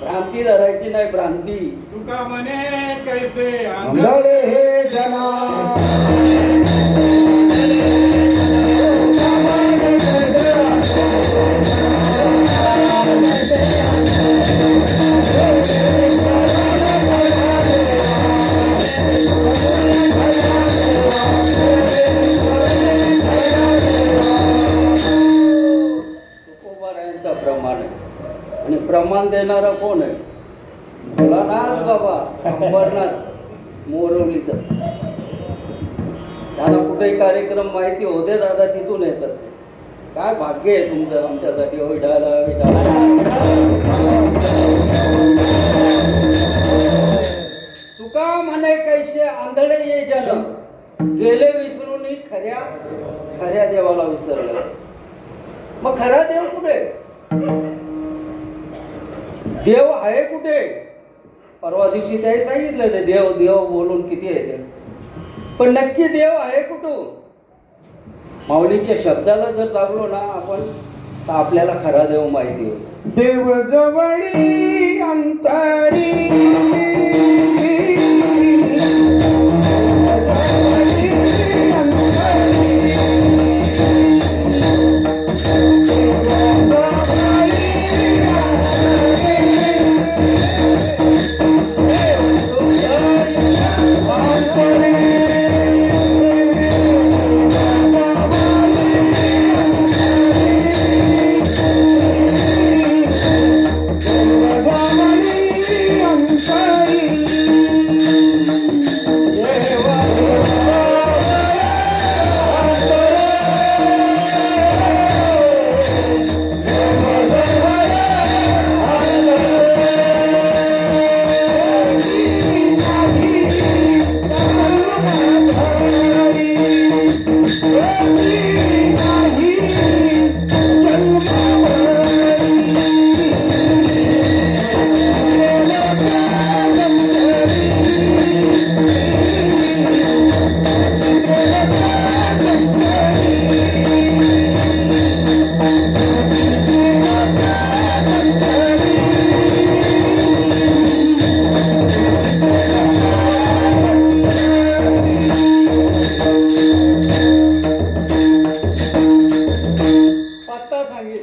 भ्रांती धरायची नाही भ्रांती तुका म्हणे कैसे आंधळे हे जना तुकोबारायांचा प्रमाण आहे आणि प्रमाण देणारा कोण आहे भोलानाथ बाबा अंबरनाथ मोरवलीचा त्यांना कुठेही कार्यक्रम माहिती होते दादा तिथून येतात काय भाग्य आहे तुमचं आमच्यासाठी विठाला विठाला तुका म्हणे कैसे आंधळे ये जन गेले विसरून खऱ्या देवाला विसरलं मग खरा देव कुठे देव आहे कुठे परवा दिवशी त्याही सांगितलं ते देव देव बोलून किती आहे ते पण नक्की देव आहे कुठून माऊलींच्या शब्दाला जर दाबलो ना आपण तर आपल्याला खरा देव माहिती होईल. देव जवळी अंतरी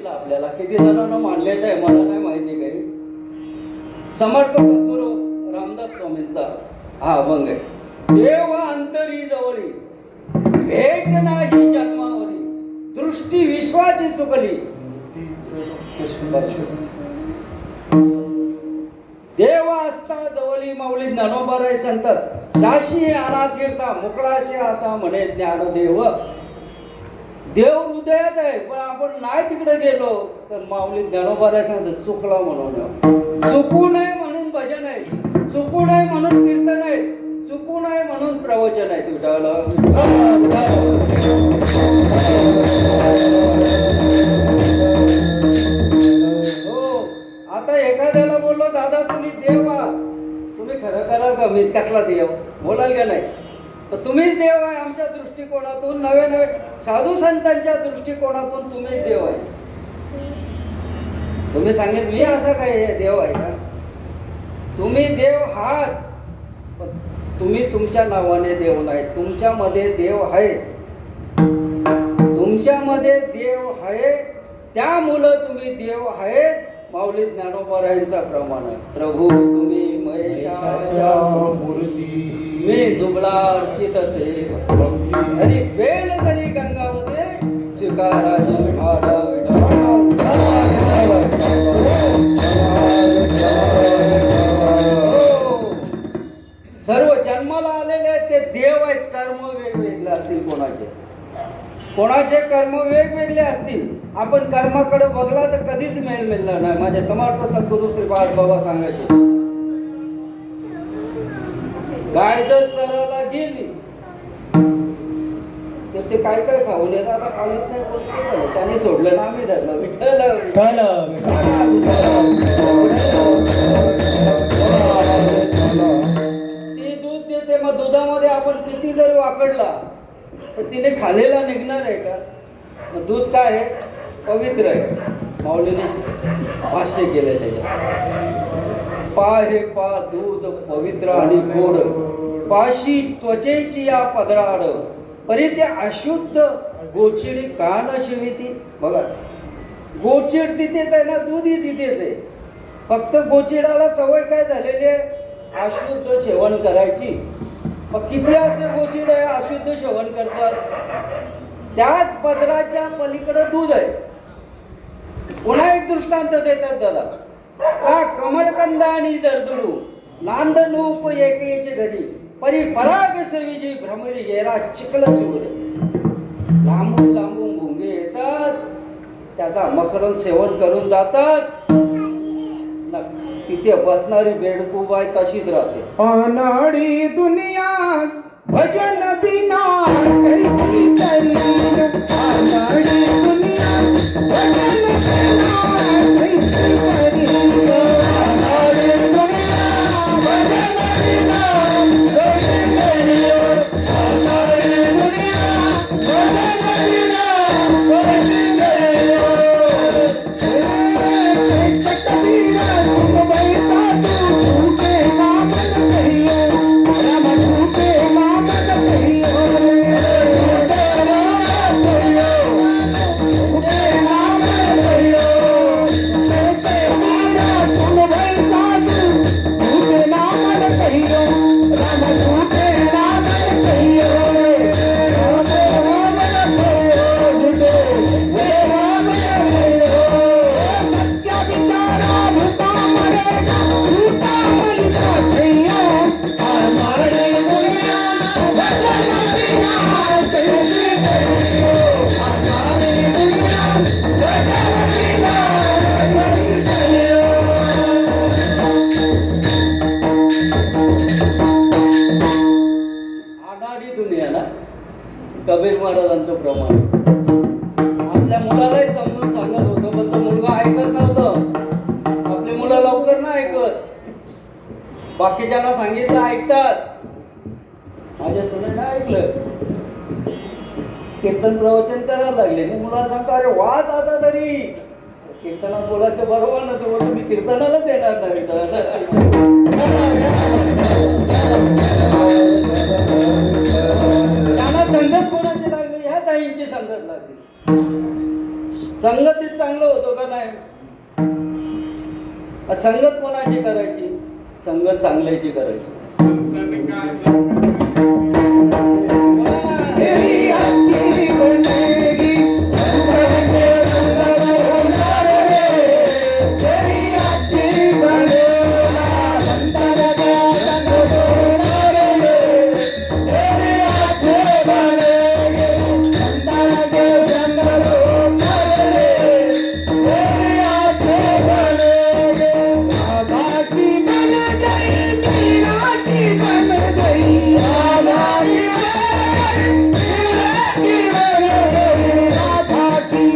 आपल्याला किती जणांना मानलेत आहे मला नाही माहिती काही. समर्थ सद्गुरू रामदास स्वामींचा हा अभंग आहे. देव अंतरी जवळी भेट नाही जन्मावरी दृष्टी विश्वाची चुकली. देव असता जवळी माऊली ज्ञानोबाराय सांगतात जाशी आणा तीर्था मोकळाशी आता म्हणे ज्ञानदेव. देव हृदयात आहे पण आपण नाही तिकडे गेलो तर माऊली ज्ञानोबाराय सांगतात चुकला म्हणून. चुकू नये म्हणून भजन आहे, चुकू नये म्हणून कीर्तन आहे, चुकू नये म्हणून प्रवचन आहे. विठाला हो. आता एखाद्याला बोललो दादा तुम्ही देव आहात, तुम्ही खरं करा का मी कसला देव बोलाल का नाही. तर तुम्हीच देव आहे आमच्या दृष्टिकोनातून. नवे नवे साधू संतांच्या दृष्टिकोनातून तुम्ही देव आहे. तुम्ही सांगेल मी असा काय देव आहे का. तुम्ही देव आहात पण तुम्ही तुमच्या नावाने देव नाही. तुमच्यामध्ये देव आहे, तुमच्यामध्ये देव आहे त्यामुळं तुम्ही देव आहेत. माऊली ज्ञानोबारायांचा प्रमाण आहे. प्रभू तुम्ही महेशाच्या मूर्ती मी दुबळा अर्चित असे आणि वेळ तरी गंगावते स्वीकाराज सर्व जन्माला आलेले ते देव आहेत. कर्म वेगवेगळे असतील कोणाचे, कोणाचे कर्म वेगवेगळे असतील. आपण कर्माकडे बघला तर कधीच मेल मिळणार नाही. माझे समर्थ सद्गुरू श्रीपाद बाबा सांगायचे गाय जर चरायला गेली तर ते काय काय खाऊन येतात. आता खाऊन नाही त्याने सोडलं ना आम्ही धरलं विठ्ठल ती दूध देते. मग दुधामध्ये आपण किती जरी वाकडला तर तिने खालेला निघणार आहे का. मग दूध काय आहे पवित्र आहे. माऊलीने भाष्य केलंय त्याच्यात पा हे पा दूध पवित्र आणि गोड पाशी त्वचेची या पदराड परी ते अशुद्ध गोचिडी का न शिविती. बघा गोचिड तिथेच आहे ना दूधही तिथेच आहे. फक्त गोचिडाला सवय काय झालेली आहे अशुद्ध सेवन करायची. मग किती असे गोचिड आहे अशुद्ध सेवन करतात. त्याच पदराच्या पलीकडे दूध आहे. पुन्हा एक दृष्टांत देतात दादा का कमळकंदा आणि दरदुरू नांद नूप एकेचे घरी परी पराग सेविजी भ्रमरी गेरा चिखल चोर. लांबून लांबून भुंगे येतात त्याचा मकरंद सेवन करून जातात. तिथे बसणारी बेडकूबाई तशीच राहते. अनाडी दुनिया भजन बिना कैसी तरी. अनाडी दुनिया भजन बिना कैसी तरी. अनाडी दुनिया भजन बिना कैसी तरी. अनाडी दुनिया भजन बिना कबीर महाराजांचं प्रमाण. आपल्या मुलालाही समजून सांगत होतो, पण तो मुलगा ऐकत नव्हतं. आपली मुलं लवकर नाही ऐकत. बाकीच्यांना सांगितलं ऐकतात, माझ्या सुनेनं ऐकलं. कीर्तन प्रवचन करायला लागले, मी मुलाला सांगतो अरे वाच आता तरी. कीर्तनात बोलायचं बरोबर ना, तो बोलतो मी कीर्तनालाच येणार नाही. त्यांना संगत कोणाची लागली? ह्या ताईंची संगत लागली. संगतीत चांगलं होतं का नाही? संगत कोणाची करायची? संगत चांगल्याची करायची. तेरी अच्छी बनेगी संगत रंग होणार रे. तेरी अच्छी बनेगा संगत रंग होणार रे. तेरी अच्छी बनेगी संगत रंग होणार रे. तेरी अच्छी बनेगी राधा की बन गई मीरा की बन गई. राधा की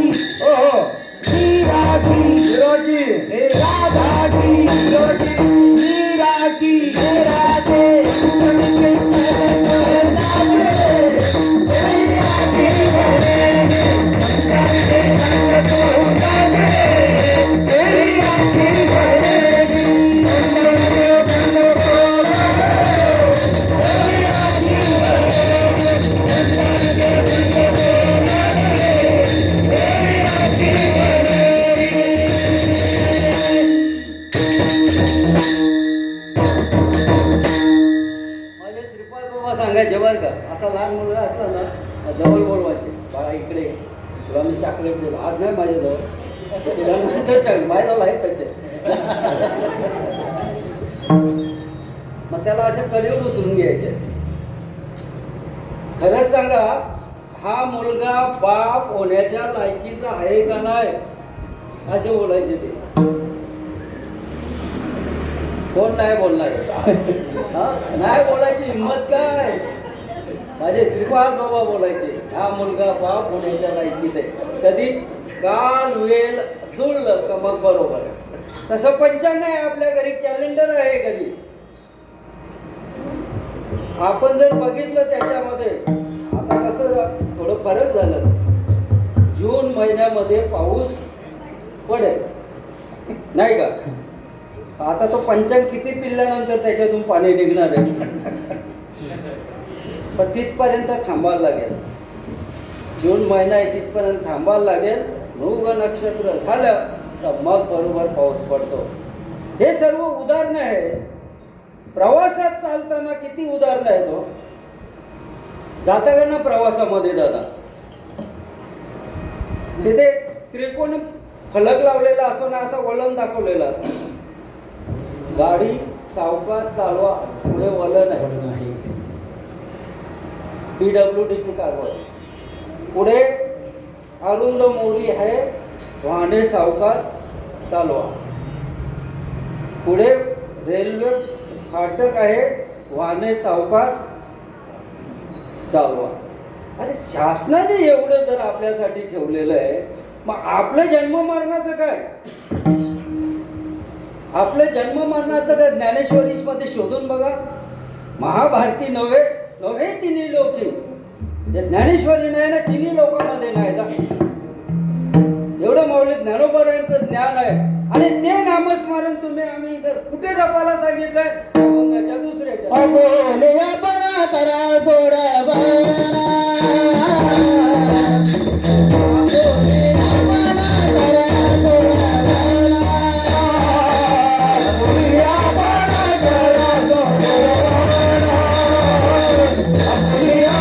माझे श्रीपाद बाबा सांगायचे बरं का, असा लहान मुलगा असला ना जवळ बोलवायचे, बाळा इकडे ये. तुला मी चॉकलेट देतो. आज नाही माझ्याजवळ, तिला नंतर चॉकलेट माझ्याजवळ आहे तसे. मग त्याला अशा कडेवर उचलून घ्यायचे. खरंच सांगा, हा मुलगा बाप होण्याच्या लायकीचा आहे का नाही असे बोलायचे ते. कोण नाही बोलणार? नाही बोलायची हिंमत काय? माझे श्रीपाद बाबा बोलायचे, हा मुलगा बाप होण्याच्या लायकीत आहे. कधी काल वेळ जुळलं का मग बरोबर. तसं पंचांग आहे आपल्या घरी, कॅलेंडर आहे घरी. आपण जर बघितलं त्याच्यामध्ये आता कसं थोडं फरक झालं. जून महिन्यामध्ये पाऊस पडेल नाही का? आता तो पंचांग किती पिल्ल्यानंतर त्याच्यातून पाणी निघणार आहे. पण तिथपर्यंत थांबायला लागेल. जून महिना आहे तिथपर्यंत थांबायला लागेल. मृग नक्षत्र झालं तर मग बरोबर पाऊस पडतो. हे सर्व उदाहरणं आहे. प्रवासात चालताना किती उदाहरणं आहेत हो. जाता का ना प्रवासामध्ये दादा, तिथे त्रिकोण फलक लावलेला असतो ना, असा वळण दाखवलेला असतो. गाडी सावकाश चालवा, पुढे वळण आहे. PWDची कारवाई. पुढे अरुंद मोरी आहे, वाहने सावकाश चालवा. पुढे रेल्वे फाटक आहे, वाहने सावकाश चालवा. अरे शासनाने एवढं जर आपल्यासाठी ठेवलेलं आहे, मग आपलं जन्म मरणाचं काय? आपलं जन्म मरणाचं काय? ज्ञानेश्वरी मध्ये शोधून बघा. महाभारती नव्हे नव्हे तिन्ही लोकी. जे ज्ञानेश्वरी नाही ना, तिन्ही लोकांमध्ये नाही जा. एवढं माऊली ज्ञानोबरायांचं ज्ञान आहे. आणि ते नामस्मरण तुम्ही आम्ही जर कुठे जपायला सांगितलंय, अभंगाच्या दुसऱ्याच्या बोलवा बना करा सोडा बना. Yeah.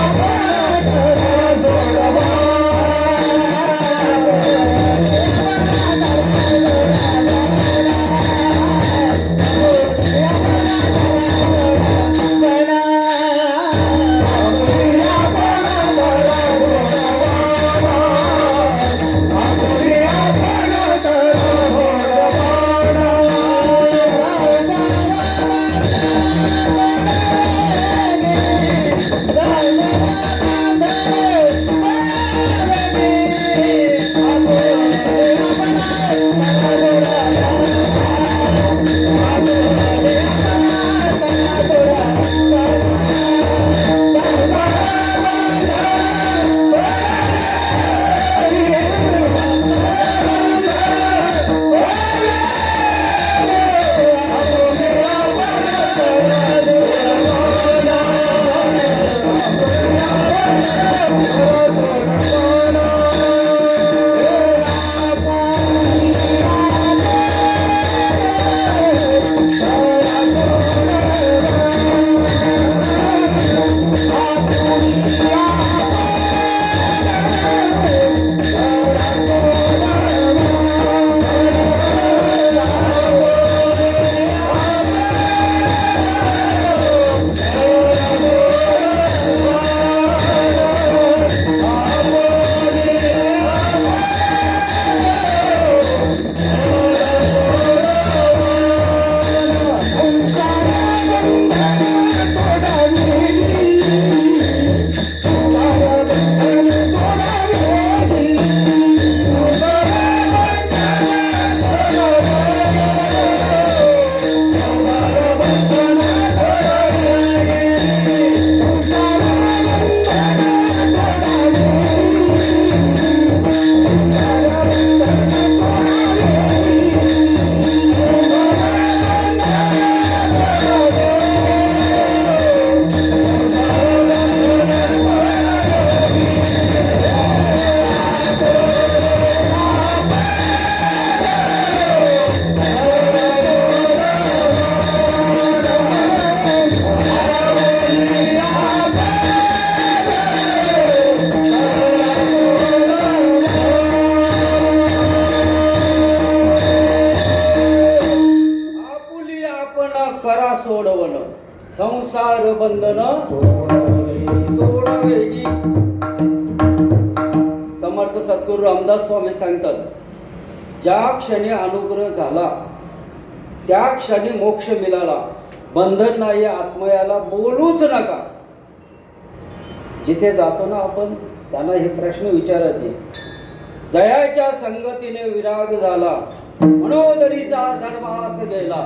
न करा सोडवण संसार बंधन तोडावेगी. समर्थ सद्गुरू रामदास स्वामी सांगतात, ज्या क्षणी अनुग्रह झाला त्या क्षणी मोक्ष मिळाला. बंधन नाही आत्मयाला बोलूच नका. जिथे जातो ना आपण त्यांना हे प्रश्न विचारायचे. जयाच्या संगतीने विराग झाला, मनोदरीचा धर्मास गेला,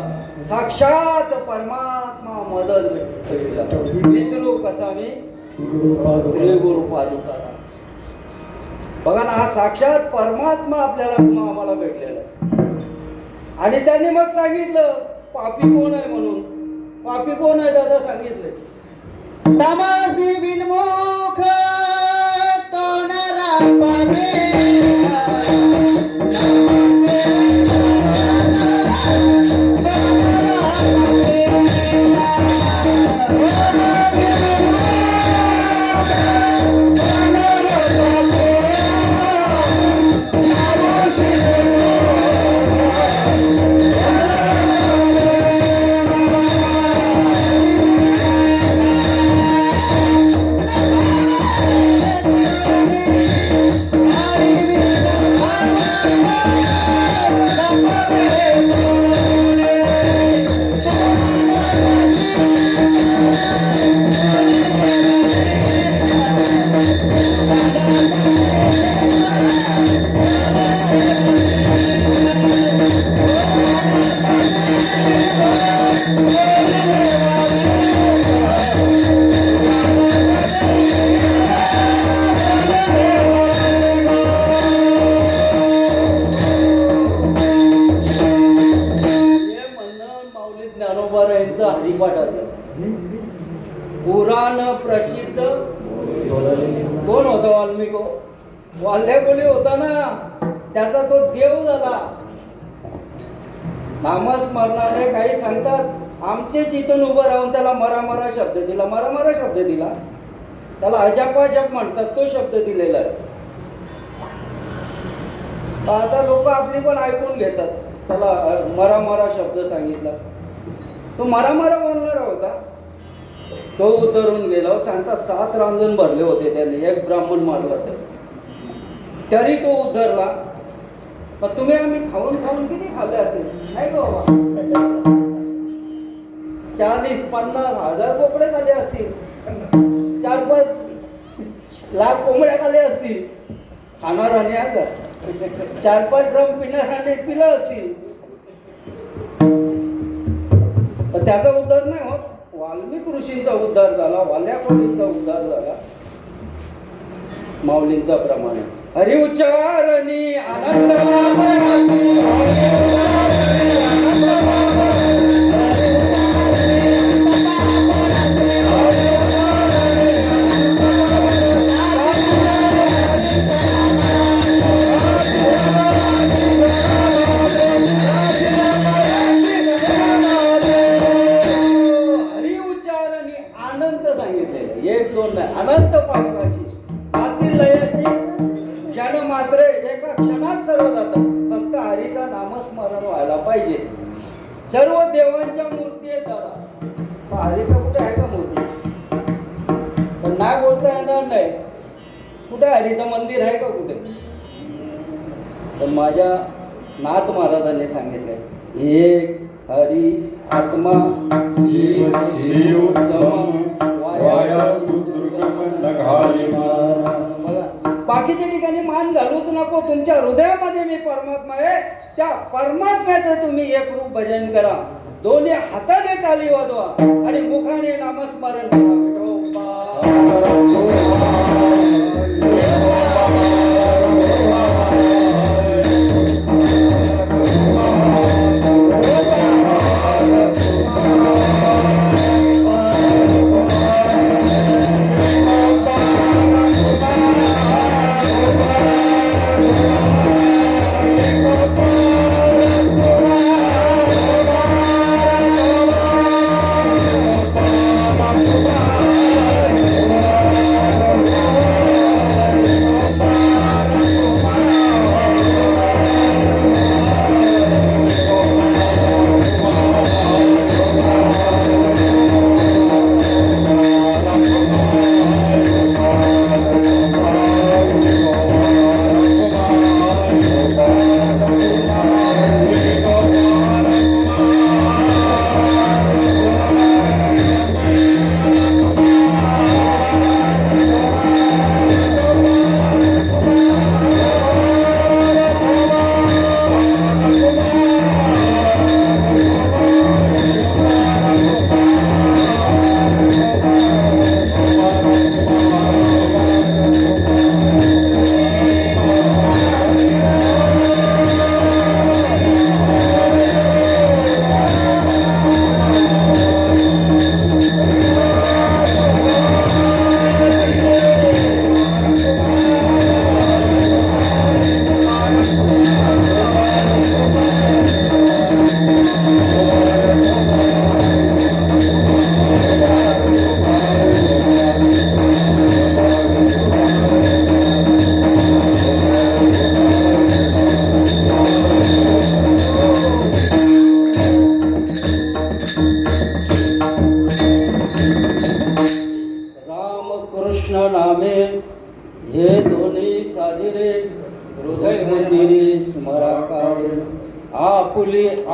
साक्षात परमात्मा मदत करीला. विसरू कसा मी श्री गुरु पादुका. बघा ना, हा साक्षात परमात्मा आपल्याला आम्हाला भेटलेला आहे. आणि त्यांनी मग सांगितलं पापी कोण आहे म्हणून. पापी कोण आहे दादा सांगितले. तमासी विनमुख तोंडरा पाने. पुराण प्रसिद्ध कोण होता. वाल्मिक वाल्यकोली होता ना, त्याचा तो देव झाला. नामस्मरणाने काही सांगतात आमचे चितून उभं राहून त्याला मरा शब्द दिला. मरा शब्द दिला. त्याला अजप म्हणतात, तो शब्द दिलेला आहे. आता लोक आपली पण ऐकून घेतात. त्याला मरा शब्द सांगितला. तो मरा बोलणारा होता. तो उतरून गेला. सांगतात 7 रांजण भरले होते त्याने, एक ब्राह्मण मारला तरी तो उतरला. पण तुम्ही आम्ही खाऊन किती खाल्ले असेल नाही का बाबा. 40-50 हजार कोंबडे खाल्ले असतील. 4-5 लाख कोंबड्या खाल्ले असतील. खाणार आणि आता 4-5 ड्रम पिणाऱ्याने पिलं असतील. पण त्याचा उद्धार नाही होत. वाल्मिक ऋषींचा उद्धार झाला, वाल्याकोलींचा उद्धार झाला. माऊलींचा प्रमाणे हरी उच्चारणी आनंद अनंत पात्राची आतील लयाची क्षण मात्र एका क्षणात सर्व जातात. फक्त हरीचा नामस्मरण व्हायला पाहिजे. सर्व देवांच्या मूर्ती आहेत दादा. हरीचा कुठे आहे का मूर्ती. पण नाही बोलता येणार नाही. कुठे हरीचं मंदिर आहे का कुठे. पण माझ्या नाथ महाराजांनी सांगितलंय एक हरी आत्मा जीव शिव सम बाकीच्या ठिकाणी मान घालूच नको. तुमच्या हृदयामध्ये मी परमात्मा आहे. त्या परमात्म्याचं तुम्ही एक रूप भजन करा. दोन्ही हाताने टाळी वाजवा आणि मुखाने नामस्मरण करा.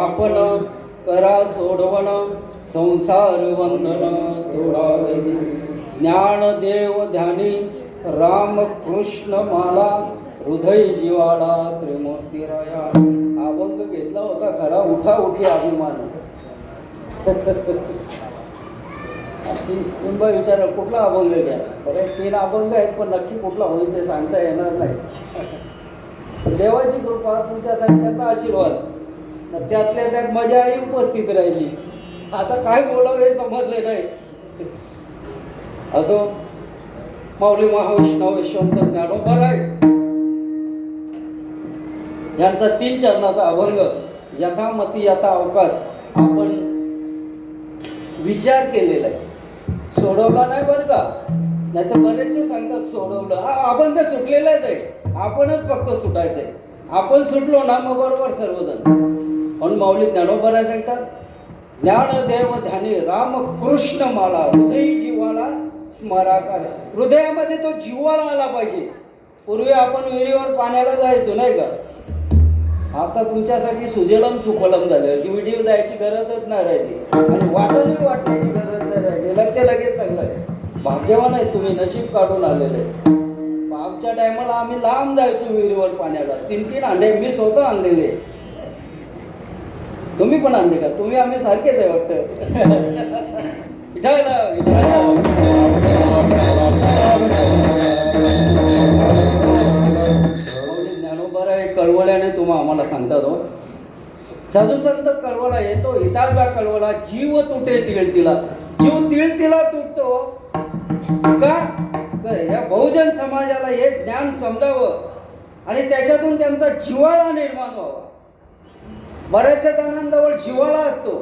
स्थापन करा सोडवण संसार वंदन तोडावे ज्ञानदेव ध्यानी राम कृष्ण माला हृदय जिवाळा त्रिमूर्ती राया. अभंग घेतला होता खरा, उठा उठी अभिमान. सिंबा विचार कुठला अभंग घ्या, बरे 3 अभंग आहेत पण नक्की कुठला होईल ते सांगता येणार नाही. देवाची कृपा, तुमच्या सगळ्यांचा आशीर्वाद, त्यातल्या त्यात मजा आई उपस्थित राहिली. आता काय बोलावं हे समजले नाही. असो, माऊली महावैष्णव यशवंत ज्ञानोबराय यांचा 3 चरणाचा अभंग यथामती यथा अवकाश आपण विचार केलेला आहे. सोडवला नाही बरं का, नाही तर बरेचसे सांगतात सोडवलं. अभंग सुटलेलाच आहे, आपणच फक्त सुटायचंय. आपण सुटलो ना मग बरोबर सर्वजण. म्हणून माऊली ज्ञानोबराय सांगतात ज्ञानदेव ध्यानी राम कृष्ण माला हृदय जिव्हाळा स्मराकार. हृदयामध्ये तो जिव्हाळा आला पाहिजे. पूर्वी आपण विहिरीवर पाण्याला जायचो नाही का, आता तुमच्यासाठी सुजलम सुफलम झालं. व्हिडिओ द्यायची गरजच नाही राहिली आणि वाटणही वाटण्याची गरज नाही राहिली. लक्ष लगेच चांगलं आहे. भाग्यवान आहे तुम्ही, नशीब काढून आलेले. आमच्या टायमाला आम्ही लांब जायचो विहिरीवर पाण्याला. 3-3 अंडे मी स्वतः आणलेले. तुम्ही पण आणले का? तुम्ही आम्ही सारखेच आहे वाटतं. ज्ञानोबराय कळवळ्याने तुम्हा आम्हाला सांगतात हो. साधुसंत कळवळा येतो हिताचा कळवळा, जीव तुटे तिळतिला. जीव तिळतिला तुटतो का? या बहुजन समाजाला हे ज्ञान समजावं आणि त्याच्यातून त्यांचा जिव्हाळा निर्माण व्हावा. बऱ्याचशा जणांजवळ जिव्हाळा असतो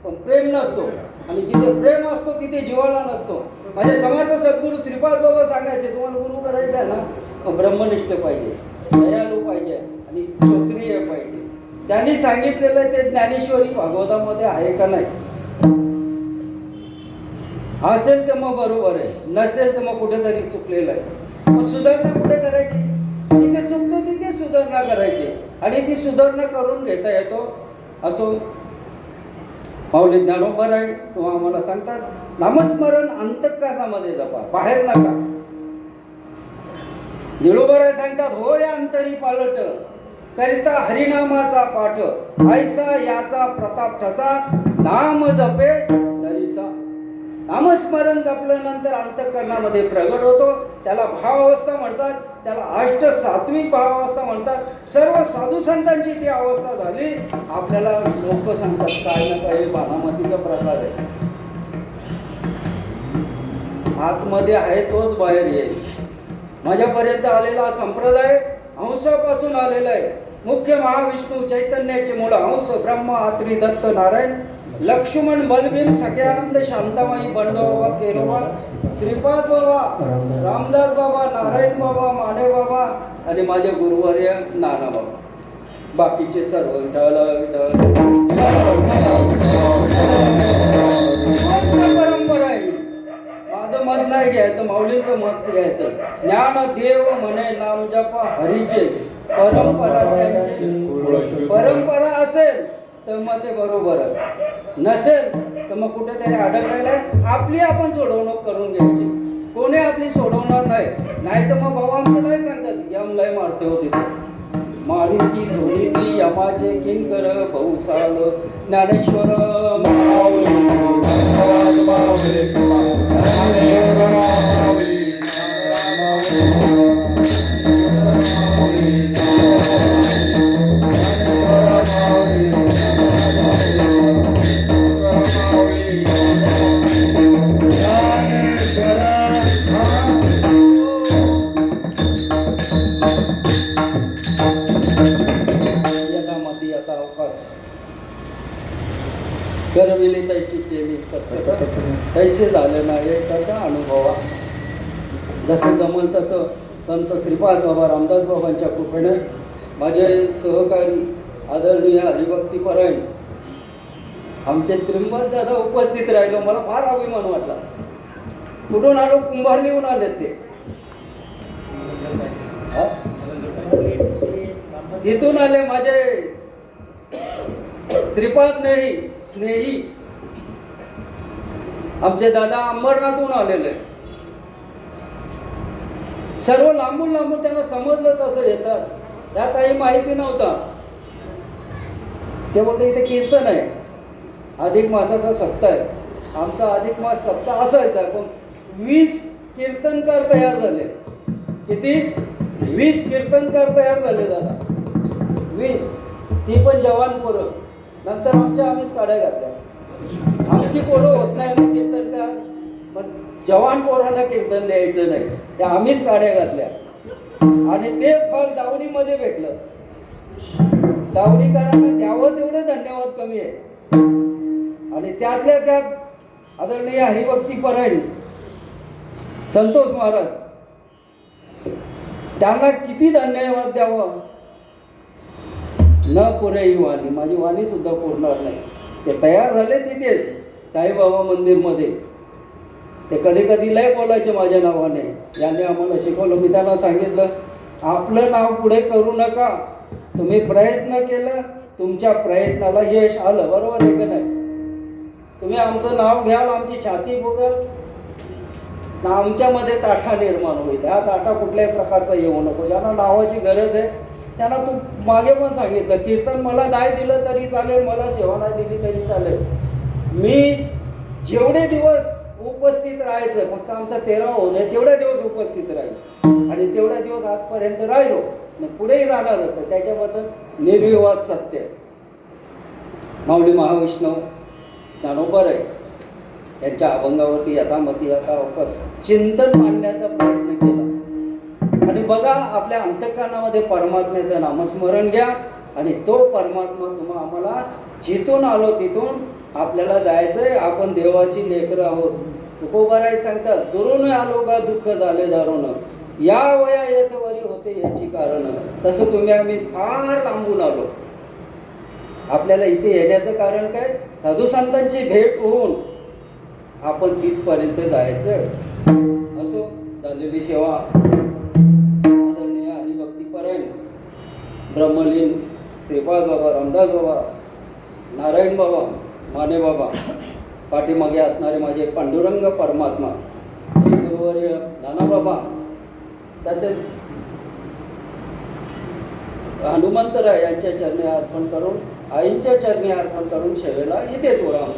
पण प्रेम नसतो, आणि जिथे प्रेम असतो तिथे जिव्हाळा नसतो. माझे समर्थ सद्गुरू श्रीपाद बाबा सांगायचे, तुम्हाला गुरु करायचं आहे ना, ब्रह्मनिष्ठ पाहिजे, दयालू पाहिजे आणि क्षत्रिय पाहिजे. त्यांनी सांगितलेलं ते ज्ञानेश्वरी भागवतामध्ये आहे का नाही? असेल तर मग बरोबर आहे, नसेल तर मग कुठेतरी चुकलेलं आहे. मग सुधारणा कुठे करायची? जिथे चुकतो तिथे सुधारणा करायची आणि ती सुधारणा करून घेता येतो. असो, माऊली ज्ञानोबराय तुम्हाला आम्हाला सांगतात नामस्मरण अंतःकरणामध्ये जपा, बाहेर नका. ज्ञानोबराय सांगतात हो या अंतरी पालट करिता हरिनामाचा पाठ, ऐसा याचा प्रताप ठसा नाम जपे सरिसा. नामस्मरण जपल्यानंतर अंतःकरणामध्ये प्रगट होतो. त्याला भावावस्था म्हणतात, त्याला अष्ट सात्विक भावावस्था म्हणतात. सर्व साधू संतांची ती अवस्था झाली. आपल्याला लोक सांगतात काय ना काही बाणामतीचा प्रकार आहे. आतमध्ये आहे तोच बाहेर येईल. माझ्यापर्यंत आलेला संप्रदाय हंसापासून आलेला आहे. मुख्य महाविष्णू चैतन्याचे मूळ हंस ब्रह्म आत्री दत्त नारायण लक्ष्मण बलभीम सख्यानंद शांतामाई बंडोबा केरोबा श्रीपाद बाबा रामदास बाबा नारायण बाबा माने बाबा आणि माझे गुरुवर्य नाना बाबा. बाकीचे सर्व विठ्ठल परंपरा आहे. माझं मत नाही घ्यायचं, माऊलींचं मत घ्यायचं. ज्ञान देव म्हणे नाम जपा हरीचे, परंपरा त्यांची. परंपरा असेल तर मग ते बरोबर आहे, नसेल तर मग कुठेतरी अडकलेलं आहे. आपली आपण सोडवणूक करून घ्यायची. कोणी आपली सोडवणार नाही. नाही तर मग भाऊ आमचे नाही सांगतात यम लय मारते होते मारी की धोनी की यमाचे किंकर बहुसाल ज्ञानेश्वर करविली तैशी केली तैसे झाले नाही त्याचा अनुभवा. जसं जमल तसं संत श्रीपाद बाबा रामदास बाबांच्या कृपेने माझे सहकारी आदरणीय हरिभक्तीपरायण आमचे त्रिंबत दादा उपस्थित राहिलो. मला फार अभिमान वाटला. कुठून आलो? कुंभारलीहून आलेत ते. तिथून आले माझे श्रीपाद नाही स्नेही आमचे दादा अंबरनाथहून आलेले. सर्व लांबून लांबून त्यांना समजलं तसं येतात. त्या काही माहिती नव्हता. ते बोलते इथे कीर्तन आहे, अधिक मासाचा सप्ताह आहे. आमचा अधिक मास सप्ताह असायचा, पण 20 कीर्तनकार तयार झाले. किती? 20 कीर्तनकार तयार झाले दादा. 20. ती पण जवान पोरं. नंतर आम्हीच काढ्या घातल्या. आमची पोरं होत नाही ना कीर्तनकार, पण जवान पोरांना कीर्तन द्यायचं नाही, त्या आम्हीच काढ्या घातल्या. आणि ते फळ दावडीमध्ये भेटलं. दावडीकरांना द्यावं तेवढे धन्यवाद कमी आहे. आणि त्यातल्या त्यात आदरणीय हरिभक्ती परायण संतोष महाराज, त्यांना किती धन्यवाद द्यावं. न पुरे ही वाणी, माझी वाणी सुद्धा पुरणार नाही. ते तयार झाले तिथेच साईबाबा मंदिरमध्ये. ते कधी कधी लय बोलायचे माझ्या नावाने. याने आम्हाला शिकवलं. मी त्यांना सांगितलं, आपलं नाव पुढे करू नका. तुम्ही प्रयत्न केलं, तुमच्या प्रयत्नाला यश आलं. बरोबर आहे का नाही? तुम्ही आमचं नाव घ्याल, आमची छाती फुगल, आमच्यामध्ये ताठा निर्माण होईल. हा ताठा कुठल्याही प्रकारचा येऊ नको. ज्यांना नावाची गरज आहे त्यांना तू मागे पण सांगितलं, कीर्तन मला नाही दिलं तरी चालेल, मला सेवा नाही दिली तरी चालेल. मी जेवढे दिवस उपस्थित राहायचं, फक्त आमचा 13 होऊ नये तेवढे दिवस उपस्थित राहील. आणि तेवढे दिवस आजपर्यंत राहिलो, पुढेही राहणार होतं. त्याच्याबद्दल निर्विवाद सत्य. माऊली महाविष्णू ज्ञानोबर आहे, त्यांच्या अभंगावरती यथामती यथावकाश चिंतन मांडण्याचा प्रयत्न केला. आणि बघा, आपल्या अंतःकरणामध्ये परमात्म्याचं नामस्मरण घ्या, आणि तो परमात्मा तुम्हा आम्हाला जिथून आलो तिथून आपल्याला जायचंय. आपण देवाची लेकरं आहोत. तुकोबाराय सांगतात, दुरून आलो का दुःख झाले दारुण, या वया येत वरी होते याची कारण. तसं तुम्ही आम्ही फार लांबून आलो. आपल्याला इथे येण्याचं कारण काय? साधू संतांची भेट होऊन आपण तिथपर्यंत जायचं. असो, झालेली सेवा आदरणीय हरिभक्ती परायण ब्रह्मलीन श्रीपाद बाबा, रामदास बाबा, नारायण बाबा, माने बाबा, पाठीमागे असणारे माझे पांडुरंग परमात्मा गुरुवर्य नाना बाबा, तसेच हनुमंतराय यांच्या चरणी अर्पण करून, आईंच्या चरणी अर्पण करून सेवेला इथेच उराम.